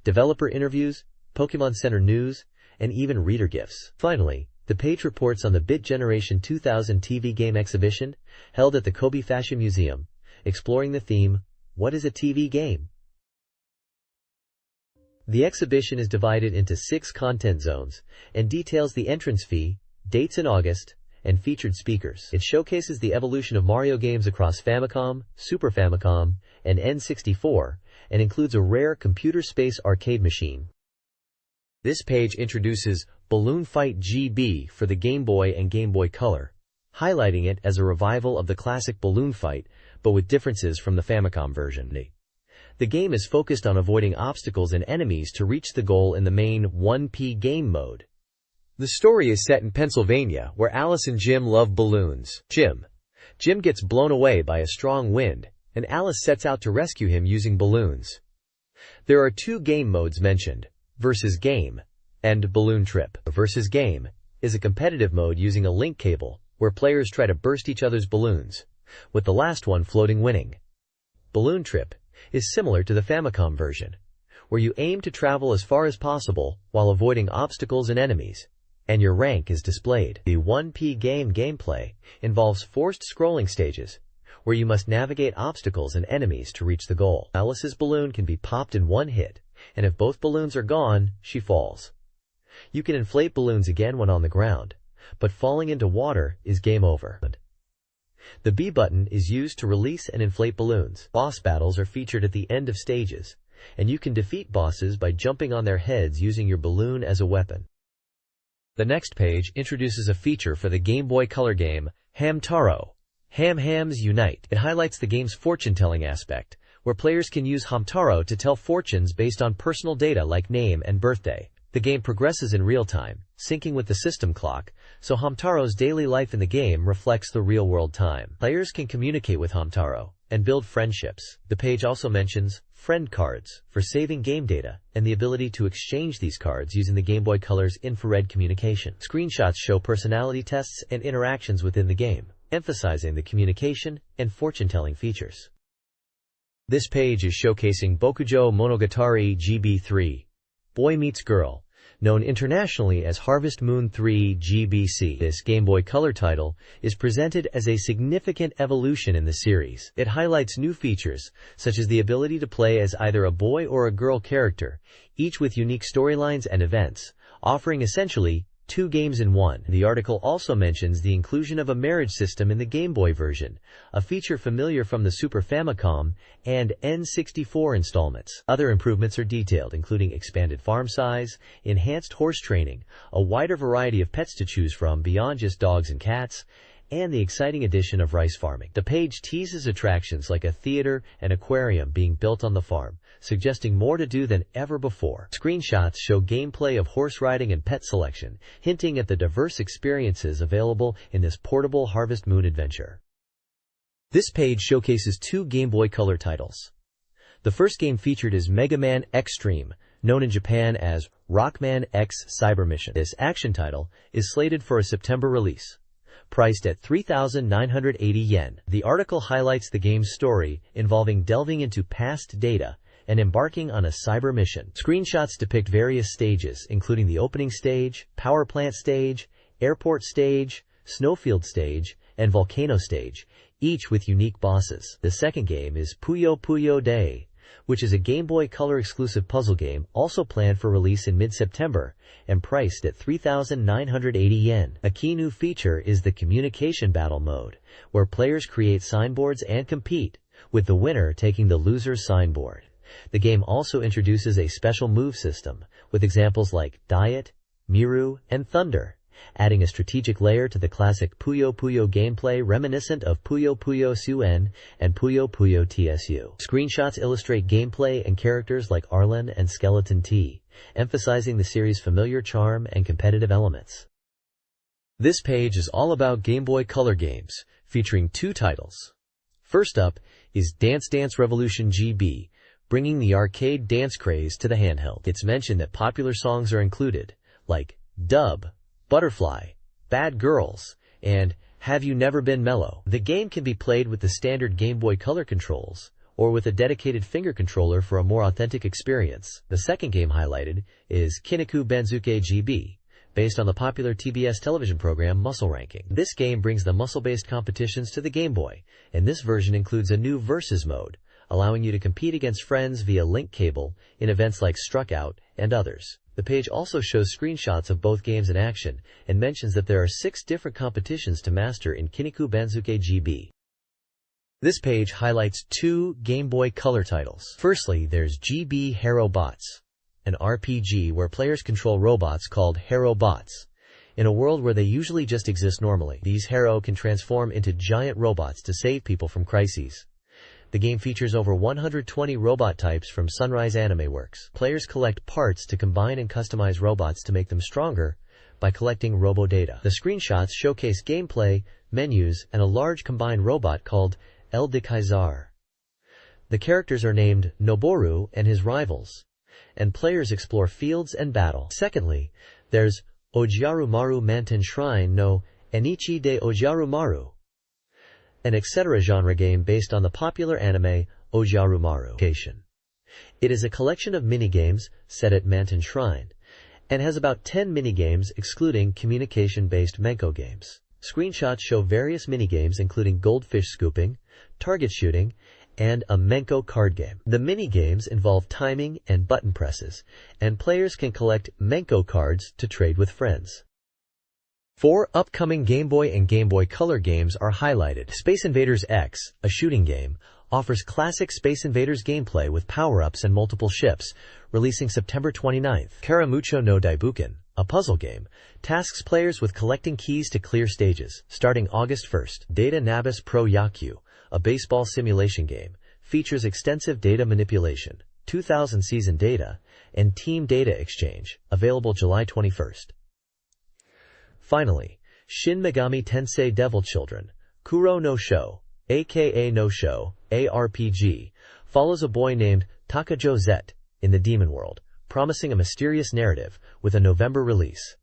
developer interviews, Pokemon Center news, and even reader gifts. Finally, the page reports on the Bit Generation 2000 TV game exhibition held at the Kobe Fashion Museum, exploring the theme, "What is a TV game?" The exhibition is divided into 6 content zones and details the entrance fee, dates in August, and featured speakers. It showcases the evolution of Mario games across Famicom, Super Famicom, and N64, and includes a rare computer space arcade machine. This page introduces Balloon Fight GB for the Game Boy and Game Boy Color, highlighting it as a revival of the classic Balloon Fight, but with differences from the Famicom version. The game is focused on avoiding obstacles and enemies to reach the goal in the main 1P game mode. The story is set in Pennsylvania, where Alice and Jim love balloons. Jim gets blown away by a strong wind and Alice sets out to rescue him using balloons. There are two game modes mentioned, versus game and balloon trip. Versus game is a competitive mode using a link cable where players try to burst each other's balloons, with the last one floating winning. Balloon trip is similar to the Famicom version, where you aim to travel as far as possible while avoiding obstacles and enemies, and your rank is displayed. The 1P game gameplay involves forced scrolling stages, where you must navigate obstacles and enemies to reach the goal. Alice's balloon can be popped in one hit, and if both balloons are gone, she falls. You can inflate balloons again when on the ground, but falling into water is game over. The B button is used to release and inflate balloons. Boss battles are featured at the end of stages, and you can defeat bosses by jumping on their heads using your balloon as a weapon. The next page introduces a feature for the Game Boy Color game, Hamtaro. Ham-Hams Unite. It highlights the game's fortune-telling aspect, where players can use Hamtaro to tell fortunes based on personal data like name and birthday. The game progresses in real time, syncing with the system clock, so Hamtaro's daily life in the game reflects the real-world time. Players can communicate with Hamtaro and build friendships. The page also mentions friend cards for saving game data and the ability to exchange these cards using the Game Boy Color's infrared communication. Screenshots show personality tests and interactions within the game, emphasizing the communication and fortune-telling features. This page is showcasing Bokujo Monogatari GB3, Boy Meets Girl, known internationally as Harvest Moon 3 GBC. This Game Boy Color title is presented as a significant evolution in the series. It highlights new features, such as the ability to play as either a boy or a girl character, each with unique storylines and events, offering essentially two games in one. The article also mentions the inclusion of a marriage system in the Game Boy version, a feature familiar from the Super Famicom and N64 installments. Other improvements are detailed, including expanded farm size, enhanced horse training, a wider variety of pets to choose from beyond just dogs and cats, and the exciting addition of rice farming. The page teases attractions like a theater and aquarium being built on the farm, suggesting more to do than ever before. Screenshots show gameplay of horse riding and pet selection, hinting at the diverse experiences available in this portable Harvest Moon adventure. This page showcases two Game Boy Color titles. The first game featured is Mega Man X-Treme, known in Japan as Rockman X Cyber Mission. This action title is slated for a September release, priced at 3,980 yen. The article highlights the game's story involving delving into past data and embarking on a cyber mission. Screenshots depict various stages, including the opening stage, power plant stage, airport stage, snowfield stage, and volcano stage, each with unique bosses. The second game is Puyo Puyo Day, which is a Game Boy Color exclusive puzzle game also planned for release in mid-September and priced at 3,980 yen. A key new feature is the communication battle mode, where players create signboards and compete, with the winner taking the loser's signboard. The game also introduces a special move system, with examples like Diet, Miru, and Thunder, adding a strategic layer to the classic Puyo Puyo gameplay reminiscent of Puyo Puyo Suen and Puyo Puyo TSU. Screenshots illustrate gameplay and characters like Arlen and Skeleton T, emphasizing the series' familiar charm and competitive elements. This page is all about Game Boy Color games, featuring two titles. First up is Dance Dance Revolution GB, bringing the arcade dance craze to the handheld. It's mentioned that popular songs are included, like Dub, Butterfly, Bad Girls, and Have You Never Been Mellow. The game can be played with the standard Game Boy Color controls, or with a dedicated finger controller for a more authentic experience. The second game highlighted is Kiniku Benzuke GB, based on the popular TBS television program Muscle Ranking. This game brings the muscle-based competitions to the Game Boy, and this version includes a new Versus mode, allowing you to compete against friends via link cable in events like Struck Out and others. The page also shows screenshots of both games in action and mentions that there are 6 different competitions to master in Kiniku Benzuke GB. This page highlights 2 Game Boy Color titles. Firstly, there's GB Hero Bots, an RPG where players control robots called Hero Bots. In a world where they usually just exist normally, these Hero can transform into giant robots to save people from crises. The game features over 120 robot types from Sunrise Anime Works. Players collect parts to combine and customize robots to make them stronger by collecting robo-data. The screenshots showcase gameplay, menus, and a large combined robot called El de Kaisar. The characters are named Noboru and his rivals, and players explore fields and battle. Secondly, there's Ojiarumaru Manten Shrine no Enichi de Ojiarumaru, an etc. genre game based on the popular anime Ojiarumaru. It is a collection of minigames set at Manten Shrine, and has about 10 minigames excluding communication-based Menko games. Screenshots show various minigames including goldfish scooping, target shooting, and a Menko card game. The minigames involve timing and button presses, and players can collect Menko cards to trade with friends. 4 upcoming Game Boy and Game Boy Color games are highlighted. Space Invaders X, a shooting game, offers classic Space Invaders gameplay with power-ups and multiple ships, releasing September 29th. Karamucho no Daibuken, a puzzle game, tasks players with collecting keys to clear stages, starting August 1st. Data Nabis Pro Yaku, a baseball simulation game, features extensive data manipulation, 2000 season data, and team data exchange, available July 21st. Finally, Shin Megami Tensei Devil Children, Kuro no Sho, aka No Sho, ARPG, follows a boy named Takajo Zet in the Demon World, promising a mysterious narrative with a November release.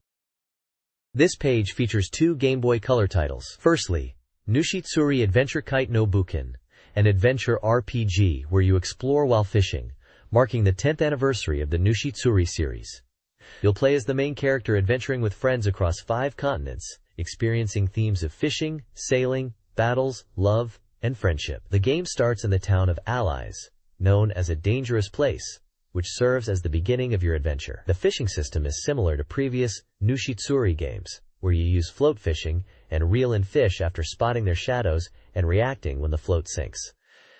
This page features 2 Game Boy Color titles. Firstly, Nushitsuri Adventure Kite no Buken, an adventure RPG where you explore while fishing, marking the 10th anniversary of the Nushitsuri series. You'll play as the main character adventuring with friends across 5 continents, experiencing themes of fishing, sailing, battles, love, and friendship. The game starts in the town of Allies, known as a dangerous place, which serves as the beginning of your adventure. The fishing system is similar to previous Nushitsuri games, where you use float fishing and reel in fish after spotting their shadows and reacting when the float sinks.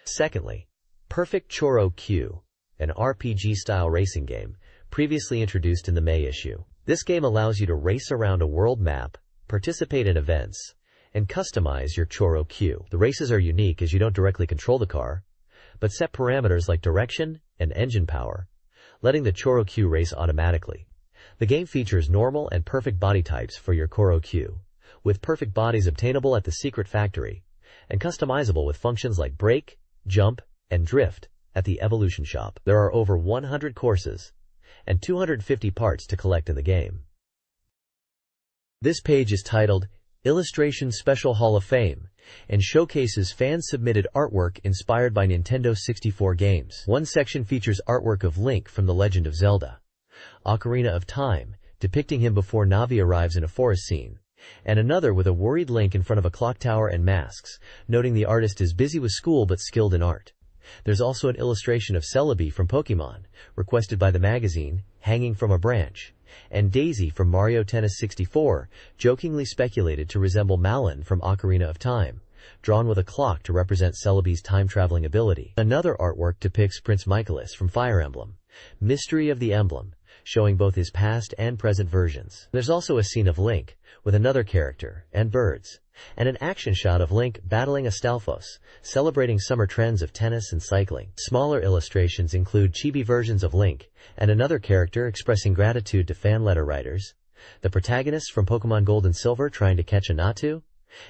Secondly, Perfect Choro Q, an RPG-style racing game, previously introduced in the May issue. This game allows you to race around a world map, participate in events, and customize your Choro Q. The races are unique as you don't directly control the car, but set parameters like direction and engine power, letting the Choro Q race automatically. The game features normal and perfect body types for your Choro Q, with perfect bodies obtainable at the secret factory, and customizable with functions like brake, jump, and drift at the Evolution Shop. There are over 100 courses and 250 parts to collect in the game. This page is titled Illustration Special Hall of Fame and showcases fan-submitted artwork inspired by Nintendo 64 games. One section features artwork of Link from The Legend of Zelda, Ocarina of Time, depicting him before Navi arrives in a forest scene, and another with a worried Link in front of a clock tower and masks, noting the artist is busy with school but skilled in art. There's also an illustration of Celebi from Pokemon, requested by the magazine, hanging from a branch, and Daisy from Mario Tennis 64, jokingly speculated to resemble Malon from Ocarina of Time, drawn with a clock to represent Celebi's time-traveling ability. Another artwork depicts Prince Michaelis from Fire Emblem, Mystery of the Emblem, showing both his past and present versions. There's also a scene of Link, with another character, and birds, and an action shot of Link battling Astolfos, celebrating summer trends of tennis and cycling. Smaller illustrations include chibi versions of Link, and another character expressing gratitude to fan letter writers, the protagonists from Pokemon Gold and Silver trying to catch a Natu,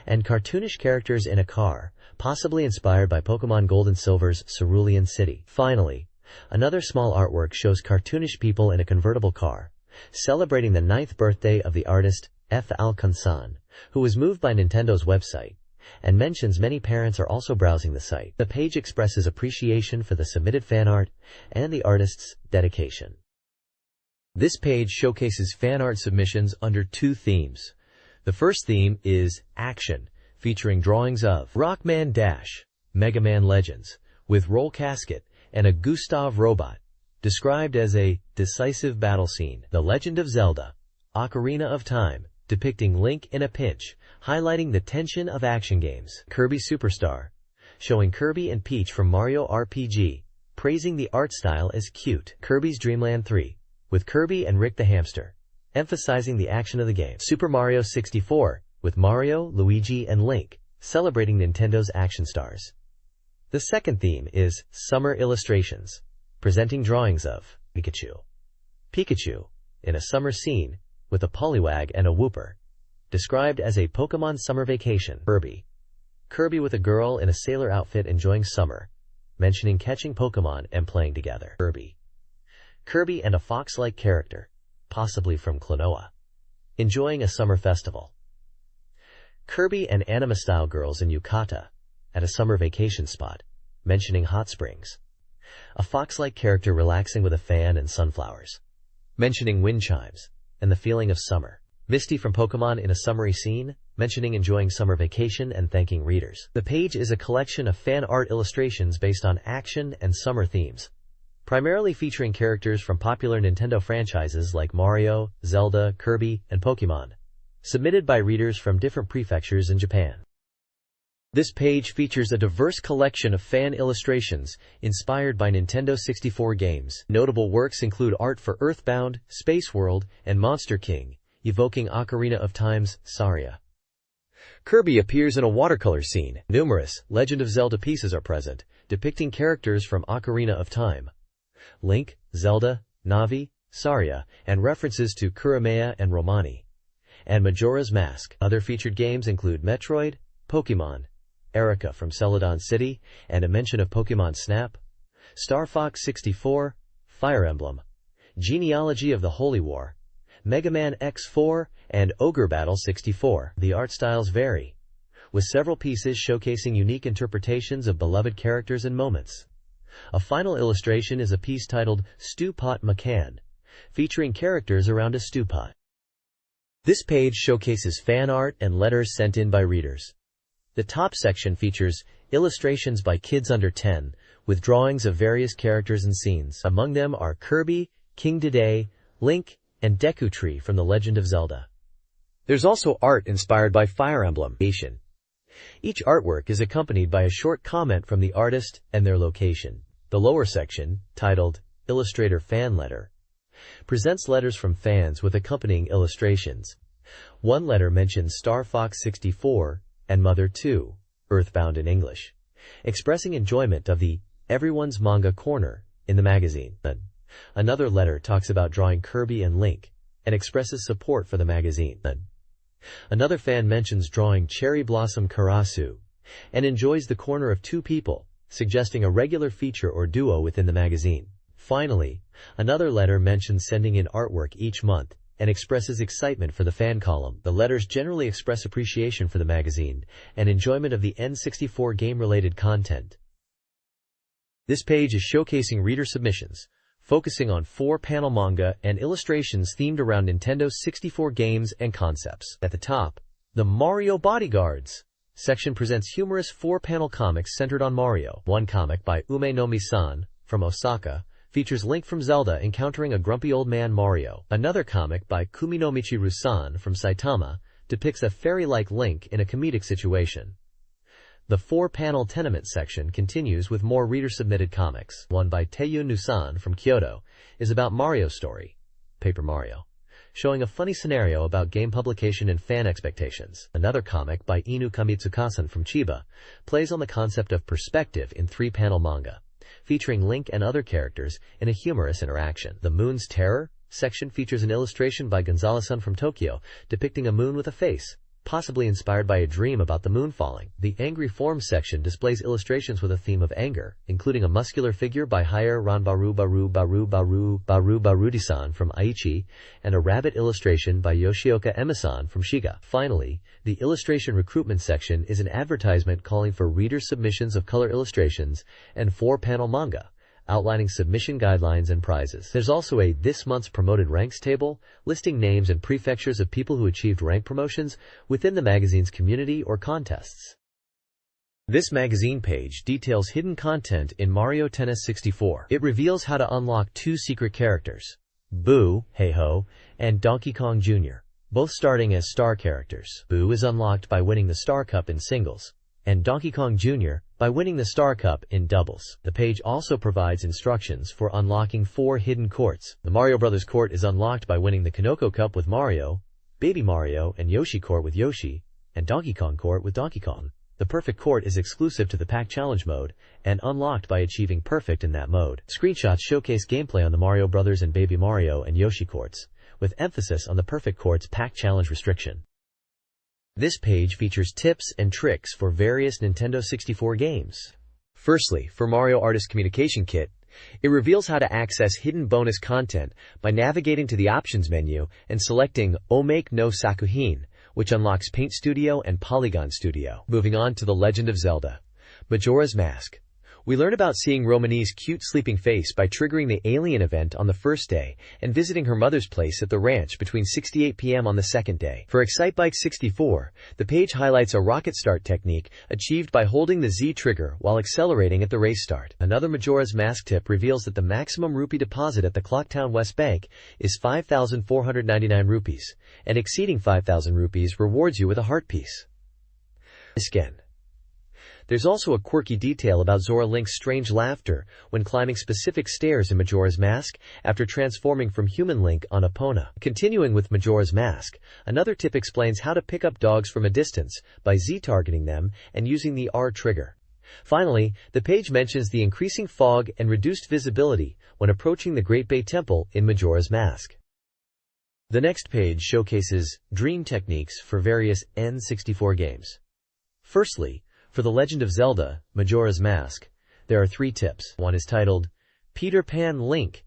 and cartoonish characters in a car, possibly inspired by Pokemon Gold and Silver's Cerulean City. Finally, another small artwork shows cartoonish people in a convertible car, celebrating the 9th birthday of the artist F. Alcanzan, who was moved by Nintendo's website, and mentions many parents are also browsing the site. The page expresses appreciation for the submitted fan art and the artist's dedication. This page showcases fan art submissions under 2 themes. The first theme is Action, featuring drawings of Rockman Dash, Mega Man Legends, with Roll Casket, and a Gustav robot, described as a decisive battle scene. The Legend of Zelda, Ocarina of Time, depicting Link in a pinch, highlighting the tension of action games. Kirby Superstar, showing Kirby and Peach from Mario RPG, praising the art style as cute. Kirby's Dream Land 3, with Kirby and Rick the Hamster, emphasizing the action of the game. Super Mario 64, with Mario, Luigi, and Link, celebrating Nintendo's action stars. The second theme is Summer Illustrations, presenting drawings of Pikachu, in a summer scene, with a Poliwag and a Wooper, described as a Pokemon summer vacation. Kirby with a girl in a sailor outfit enjoying summer, mentioning catching Pokemon and playing together. Kirby and a fox-like character, possibly from Klonoa, enjoying a summer festival. Kirby and anime-style girls in Yukata, at a summer vacation spot, mentioning hot springs. A fox-like character relaxing with a fan and sunflowers, mentioning wind chimes and the feeling of summer. Misty from Pokemon in a summery scene, mentioning enjoying summer vacation and thanking readers. The page is a collection of fan art illustrations based on action and summer themes, primarily featuring characters from popular Nintendo franchises like Mario, Zelda, Kirby, and Pokemon, submitted by readers from different prefectures in Japan. This page features a diverse collection of fan illustrations inspired by Nintendo 64 games. Notable works include art for Earthbound, Space World, and Monster King, evoking Ocarina of Time's Saria. Kirby appears in a watercolor scene. Numerous Legend of Zelda pieces are present, depicting characters from Ocarina of Time, Link, Zelda, Navi, Saria, and references to Kuramea and Romani, and Majora's Mask. Other featured games include Metroid, Pokemon, Erica from Celadon City, and a mention of Pokemon Snap, Star Fox 64, Fire Emblem, Genealogy of the Holy War, Mega Man X4, and Ogre Battle 64. The art styles vary, with several pieces showcasing unique interpretations of beloved characters and moments. A final illustration is a piece titled Stew Pot McCann, featuring characters around a stew pot. This page showcases fan art and letters sent in by readers. The top section features illustrations by kids under 10, with drawings of various characters and scenes. Among them are Kirby, King Dedede, Link, and Deku Tree from The Legend of Zelda. There's also art inspired by Fire Emblem. Each artwork is accompanied by a short comment from the artist and their location. The lower section, titled Illustrator Fan Letter, presents letters from fans with accompanying illustrations. One letter mentions Star Fox 64 and Mother 2, Earthbound in English, expressing enjoyment of the Everyone's Manga Corner in the magazine. Another letter talks about drawing Kirby and Link and expresses support for the magazine. Another fan mentions drawing Cherry Blossom Karasu and enjoys the corner of two people, suggesting a regular feature or duo within the magazine. Finally, another letter mentions sending in artwork each month and expresses excitement for the fan column. The letters generally express appreciation for the magazine and enjoyment of the N64 game-related content. This page is showcasing reader submissions, focusing on 4-panel manga and illustrations themed around Nintendo 64 games and concepts. At the top, the Mario Bodyguards section presents humorous 4-panel comics centered on Mario. One comic by Ume no Mi-san from Osaka features Link from Zelda encountering a grumpy old man Mario. Another comic by Kuminomichiru-san from Saitama depicts a fairy-like Link in a comedic situation. The 4-panel tenement section continues with more reader-submitted comics. One by Teiyu Nusan from Kyoto is about Mario's story, Paper Mario, showing a funny scenario about game publication and fan expectations. Another comic by Inu Kamitsuka-san from Chiba plays on the concept of perspective in 3-panel manga, featuring Link and other characters in a humorous interaction. The Moon's Terror section features an illustration by Gonzalez-san from Tokyo depicting a moon with a face, possibly inspired by a dream about the moon falling. The Angry Forms section displays illustrations with a theme of anger, including a muscular figure by Hire Ranbaru Barudi-san from Aichi, and a rabbit illustration by Yoshioka Emi-san from Shiga. Finally, the illustration recruitment section is an advertisement calling for reader submissions of color illustrations and 4-panel manga, outlining submission guidelines and prizes. There's also a This Month's Promoted Ranks table, listing names and prefectures of people who achieved rank promotions within the magazine's community or contests. This magazine page details hidden content in Mario Tennis 64. It reveals how to unlock 2 secret characters, Boo, Hey-Ho, and Donkey Kong Jr., both starting as star characters. Boo is unlocked by winning the Star Cup in singles, and Donkey Kong Jr. by winning the Star Cup in doubles. The page also provides instructions for unlocking 4 hidden courts. The Mario Bros. Court is unlocked by winning the Kanoko Cup with Mario, Baby Mario and Yoshi Court with Yoshi, and Donkey Kong Court with Donkey Kong. The Perfect Court is exclusive to the Pack Challenge mode and unlocked by achieving Perfect in that mode. Screenshots showcase gameplay on the Mario Bros. And Baby Mario and Yoshi Courts, with emphasis on the Perfect Court's Pack Challenge restriction. This page features tips and tricks for various Nintendo 64 games. Firstly, for Mario Artist Communication Kit, it reveals how to access hidden bonus content by navigating to the options menu and selecting Omake no Sakuhin, which unlocks Paint Studio and Polygon Studio. Moving on to The Legend of Zelda: Majora's Mask. We learn about seeing Romani's cute sleeping face by triggering the alien event on the first day and visiting her mother's place at the ranch between 6:08 p.m. on the second day. For Excitebike 64, the page highlights a rocket start technique achieved by holding the Z trigger while accelerating at the race start. Another Majora's Mask tip reveals that the maximum rupee deposit at the Clocktown West Bank is 5,499 rupees, and exceeding 5,000 rupees rewards you with a heart piece. Skin. There's also a quirky detail about Zora Link's strange laughter when climbing specific stairs in Majora's Mask after transforming from human Link on Epona. Continuing with Majora's Mask, another tip explains how to pick up dogs from a distance by Z-targeting them and using the R trigger. Finally, the page mentions the increasing fog and reduced visibility when approaching the Great Bay Temple in Majora's Mask. The next page showcases dream techniques for various N64 games. Firstly, for The Legend of Zelda: Majora's Mask, there are 3 tips. One is titled Peter Pan Link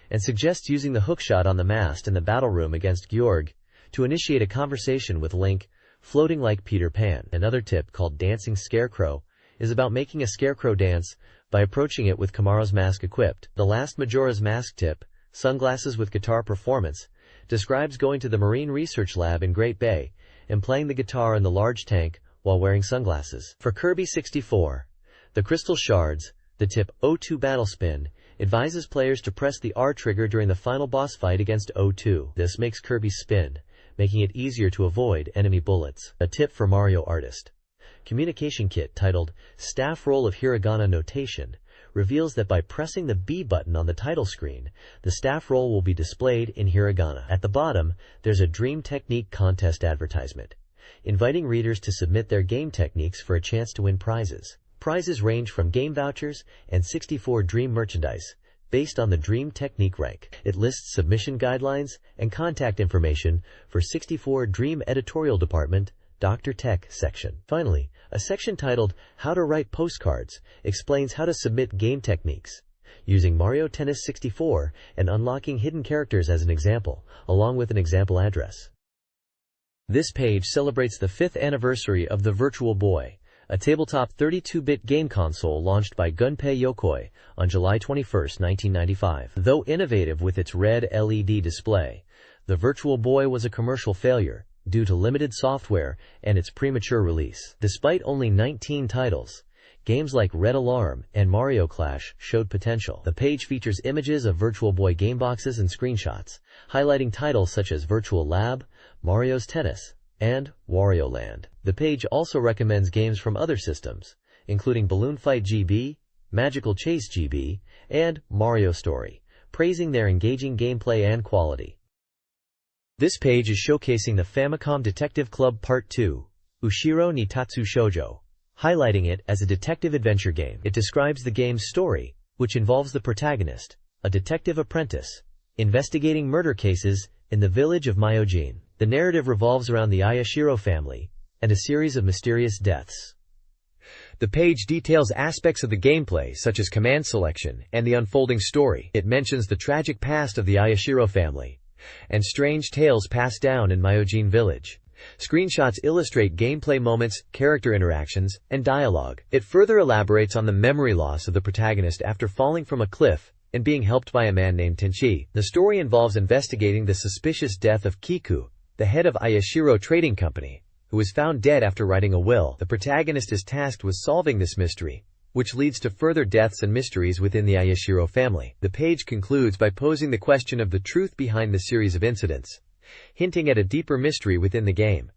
and suggests using the hookshot on the mast in the battle room against Georg to initiate a conversation with Link, floating like Peter Pan. Another tip, called Dancing Scarecrow, is about making a scarecrow dance by approaching it with Kamaro's mask equipped. The last Majora's Mask tip, Sunglasses with Guitar Performance, describes going to the Marine Research Lab in Great Bay and playing the guitar in the large tank while wearing sunglasses. For Kirby 64, the Crystal Shards, the tip O2 Battle Spin advises players to press the R trigger during the final boss fight against O2. This makes Kirby spin, making it easier to avoid enemy bullets. A tip for Mario Artist Communication Kit titled Staff Roll of Hiragana Notation reveals that by pressing the B button on the title screen, the staff roll will be displayed in hiragana. At the bottom, there's a Dream Technique contest advertisement, inviting readers to submit their game techniques for a chance to win prizes. Prizes range from game vouchers and 64Dream merchandise, based on the Dream Technique rank. It lists submission guidelines and contact information for 64Dream Editorial Department, Dr. Tech section. Finally, a section titled How to Write Postcards explains how to submit game techniques, using Mario Tennis 64 and unlocking hidden characters as an example, along with an example address. This page celebrates the 5th anniversary of the Virtual Boy, a tabletop 32-bit game console launched by Gunpei Yokoi on July 21, 1995. Though innovative with its red LED display, the Virtual Boy was a commercial failure due to limited software and its premature release. Despite only 19 titles, games like Red Alarm and Mario Clash showed potential. The page features images of Virtual Boy game boxes and screenshots, highlighting titles such as Virtual Lab, Mario's Tennis, and Wario Land. The page also recommends games from other systems, including Balloon Fight GB, Magical Chase GB, and Mario Story, praising their engaging gameplay and quality. This page is showcasing the Famicom Detective Club Part 2, Ushiro ni Tatsu Shoujo, highlighting it as a detective adventure game. It describes the game's story, which involves the protagonist, a detective apprentice, investigating murder cases in the village of Myojin. The narrative revolves around the Ayashiro family and a series of mysterious deaths. The page details aspects of the gameplay such as command selection and the unfolding story. It mentions the tragic past of the Ayashiro family and strange tales passed down in Myojin village. Screenshots illustrate gameplay moments, character interactions, and dialogue. It further elaborates on the memory loss of the protagonist after falling from a cliff and being helped by a man named Tenchi. The story involves investigating the suspicious death of Kiku, the head of Ayashiro Trading Company, who was found dead after writing a will. The protagonist is tasked with solving this mystery, which leads to further deaths and mysteries within the Ayashiro family. The page concludes by posing the question of the truth behind the series of incidents, hinting at a deeper mystery within the game.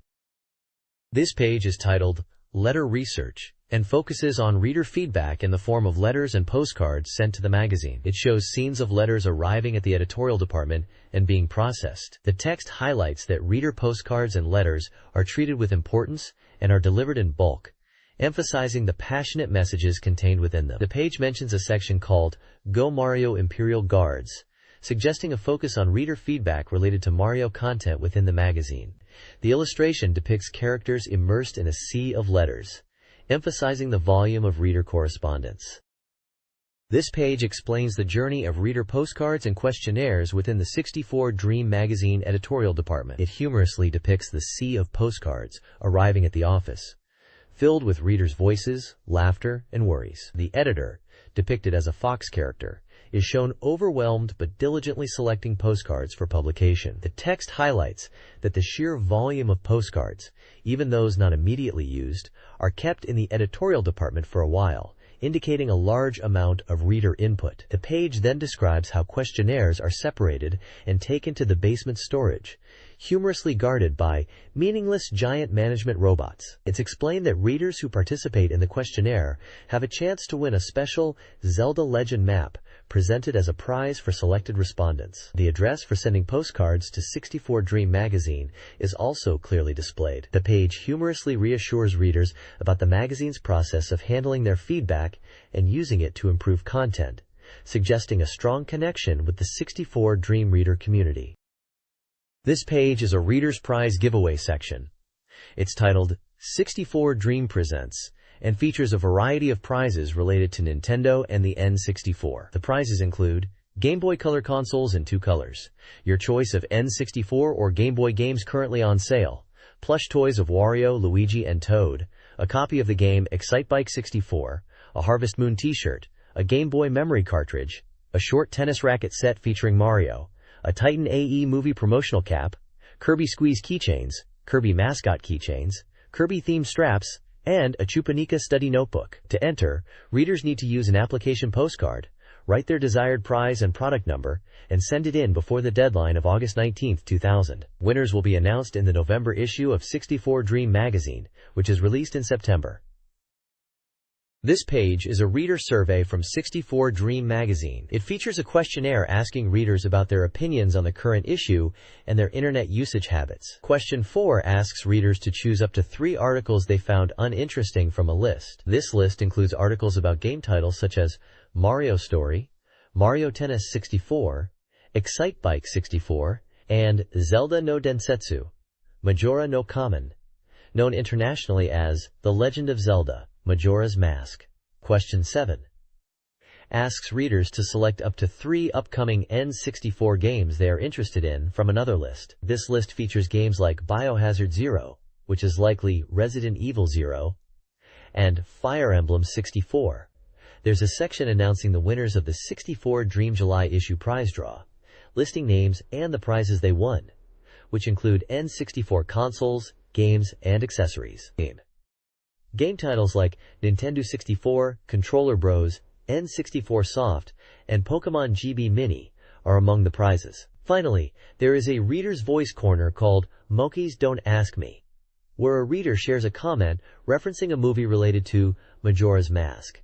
This page is titled Letter Research and focuses on reader feedback in the form of letters and postcards sent to the magazine. It shows scenes of letters arriving at the editorial department and being processed. The text highlights that reader postcards and letters are treated with importance and are delivered in bulk, emphasizing the passionate messages contained within them. The page mentions a section called Go Mario Imperial Guards, suggesting a focus on reader feedback related to Mario content within the magazine. The illustration depicts characters immersed in a sea of letters, emphasizing the volume of reader correspondence. This page explains the journey of reader postcards and questionnaires within the 64Dream magazine editorial department. It humorously depicts the sea of postcards arriving at the office, filled with readers' voices, laughter, and worries. The editor, depicted as a fox character, is shown overwhelmed but diligently selecting postcards for publication. The text highlights that the sheer volume of postcards, even those not immediately used, are kept in the editorial department for a while, indicating a large amount of reader input. The page then describes how questionnaires are separated and taken to the basement storage, humorously guarded by meaningless giant management robots. It's explained that readers who participate in the questionnaire have a chance to win a special Zelda Legend map presented as a prize for selected respondents. The address for sending postcards to 64Dream magazine is also clearly displayed. The page humorously reassures readers about the magazine's process of handling their feedback and using it to improve content, suggesting a strong connection with the 64Dream reader community. This page is a Reader's Prize giveaway section. It's titled 64Dream Presents and features a variety of prizes related to Nintendo and the N64. The prizes include Game Boy Color consoles in 2 colors, your choice of N64 or Game Boy games currently on sale, plush toys of Wario, Luigi, and Toad, a copy of the game Excitebike 64, a Harvest Moon t-shirt, a Game Boy memory cartridge, a short tennis racket set featuring Mario, a Titan AE movie promotional cap, Kirby Squeeze keychains, Kirby mascot keychains, Kirby-themed straps, and a Chupanica study notebook. To enter, readers need to use an application postcard, write their desired prize and product number, and send it in before the deadline of August 19, 2000. Winners will be announced in the November issue of 64Dream magazine, which is released in September. This page is a reader survey from 64Dream magazine. It features a questionnaire asking readers about their opinions on the current issue and their internet usage habits. Question 4 asks readers to choose up to 3 articles they found uninteresting from a list. This list includes articles about game titles such as Mario Story, Mario Tennis 64, Excitebike 64, and Zelda no Densetsu, Majora no Kamen, known internationally as The Legend of Zelda, Majora's Mask. Question 7 asks readers to select up to 3 upcoming N64 games they are interested in from another list. This list features games like Biohazard Zero, which is likely Resident Evil Zero, and Fire Emblem 64. There's a section announcing the winners of the 64Dream July issue prize draw, listing names and the prizes they won, which include N64 consoles, games, and accessories. Game titles like Nintendo 64, Controller Bros, N64 Soft, and Pokémon GB Mini are among the prizes. Finally, there is a Reader's Voice corner called Moki's Don't Ask Me, where a reader shares a comment referencing a movie related to Majora's Mask.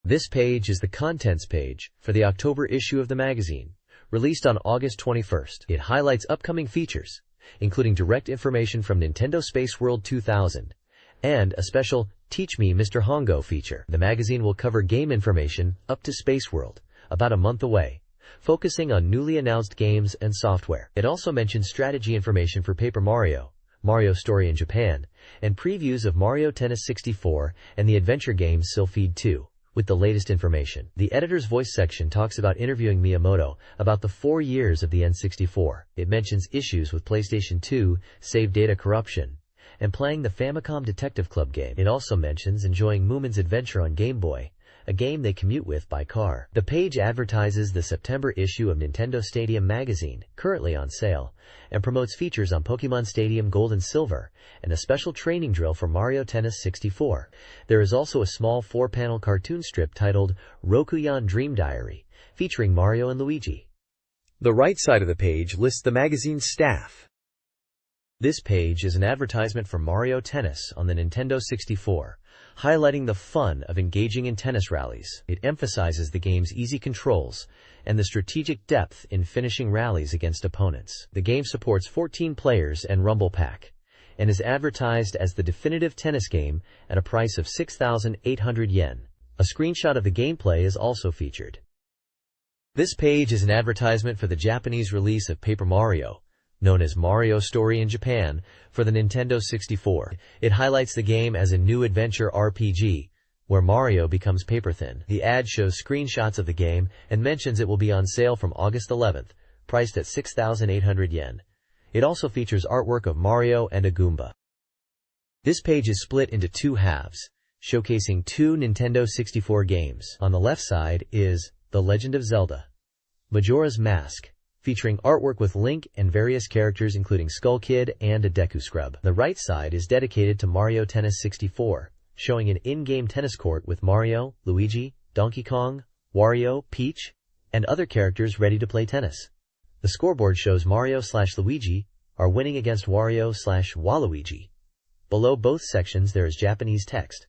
This page is the contents page for the October issue of the magazine, released on August 21st. It highlights upcoming features, including direct information from Nintendo Space World 2000, and a special Teach Me Mr. Hongo feature. The magazine will cover game information up to Space World, about a month away, focusing on newly announced games and software. It also mentions strategy information for Paper Mario, Mario Story in Japan, and previews of Mario Tennis 64 and the adventure game Sylphid 2, with the latest information. The Editor's Voice section talks about interviewing Miyamoto about the 4 years of the N64. It mentions issues with PlayStation 2, save data corruption, and playing the Famicom Detective Club game. It also mentions enjoying Moomin's Adventure on Game Boy, a game they commute with by car. The page advertises the September issue of Nintendo Stadium magazine, currently on sale, and promotes features on Pokemon Stadium Gold and Silver, and a special training drill for Mario Tennis 64. There is also a small 4-panel cartoon strip titled Rokuyan Dream Diary, featuring Mario and Luigi. The right side of the page lists the magazine's staff. This page is an advertisement for Mario Tennis on the Nintendo 64, highlighting the fun of engaging in tennis rallies. It emphasizes the game's easy controls and the strategic depth in finishing rallies against opponents. The game supports 14 players and Rumble Pack, and is advertised as the definitive tennis game at a price of 6,800 yen. A screenshot of the gameplay is also featured. This page is an advertisement for the Japanese release of Paper Mario, known as Mario Story in Japan, for the Nintendo 64. It highlights the game as a new adventure RPG, where Mario becomes paper-thin. The ad shows screenshots of the game and mentions it will be on sale from August 11th, priced at 6,800 yen. It also features artwork of Mario and a Goomba. This page is split into two halves, showcasing two Nintendo 64 games. On the left side is The Legend of Zelda: Majora's Mask, featuring artwork with Link and various characters including Skull Kid and a Deku Scrub. The right side is dedicated to Mario Tennis 64, showing an in-game tennis court with Mario, Luigi, Donkey Kong, Wario, Peach, and other characters ready to play tennis. The scoreboard shows Mario/Luigi are winning against Wario/Waluigi. Below both sections there is Japanese text.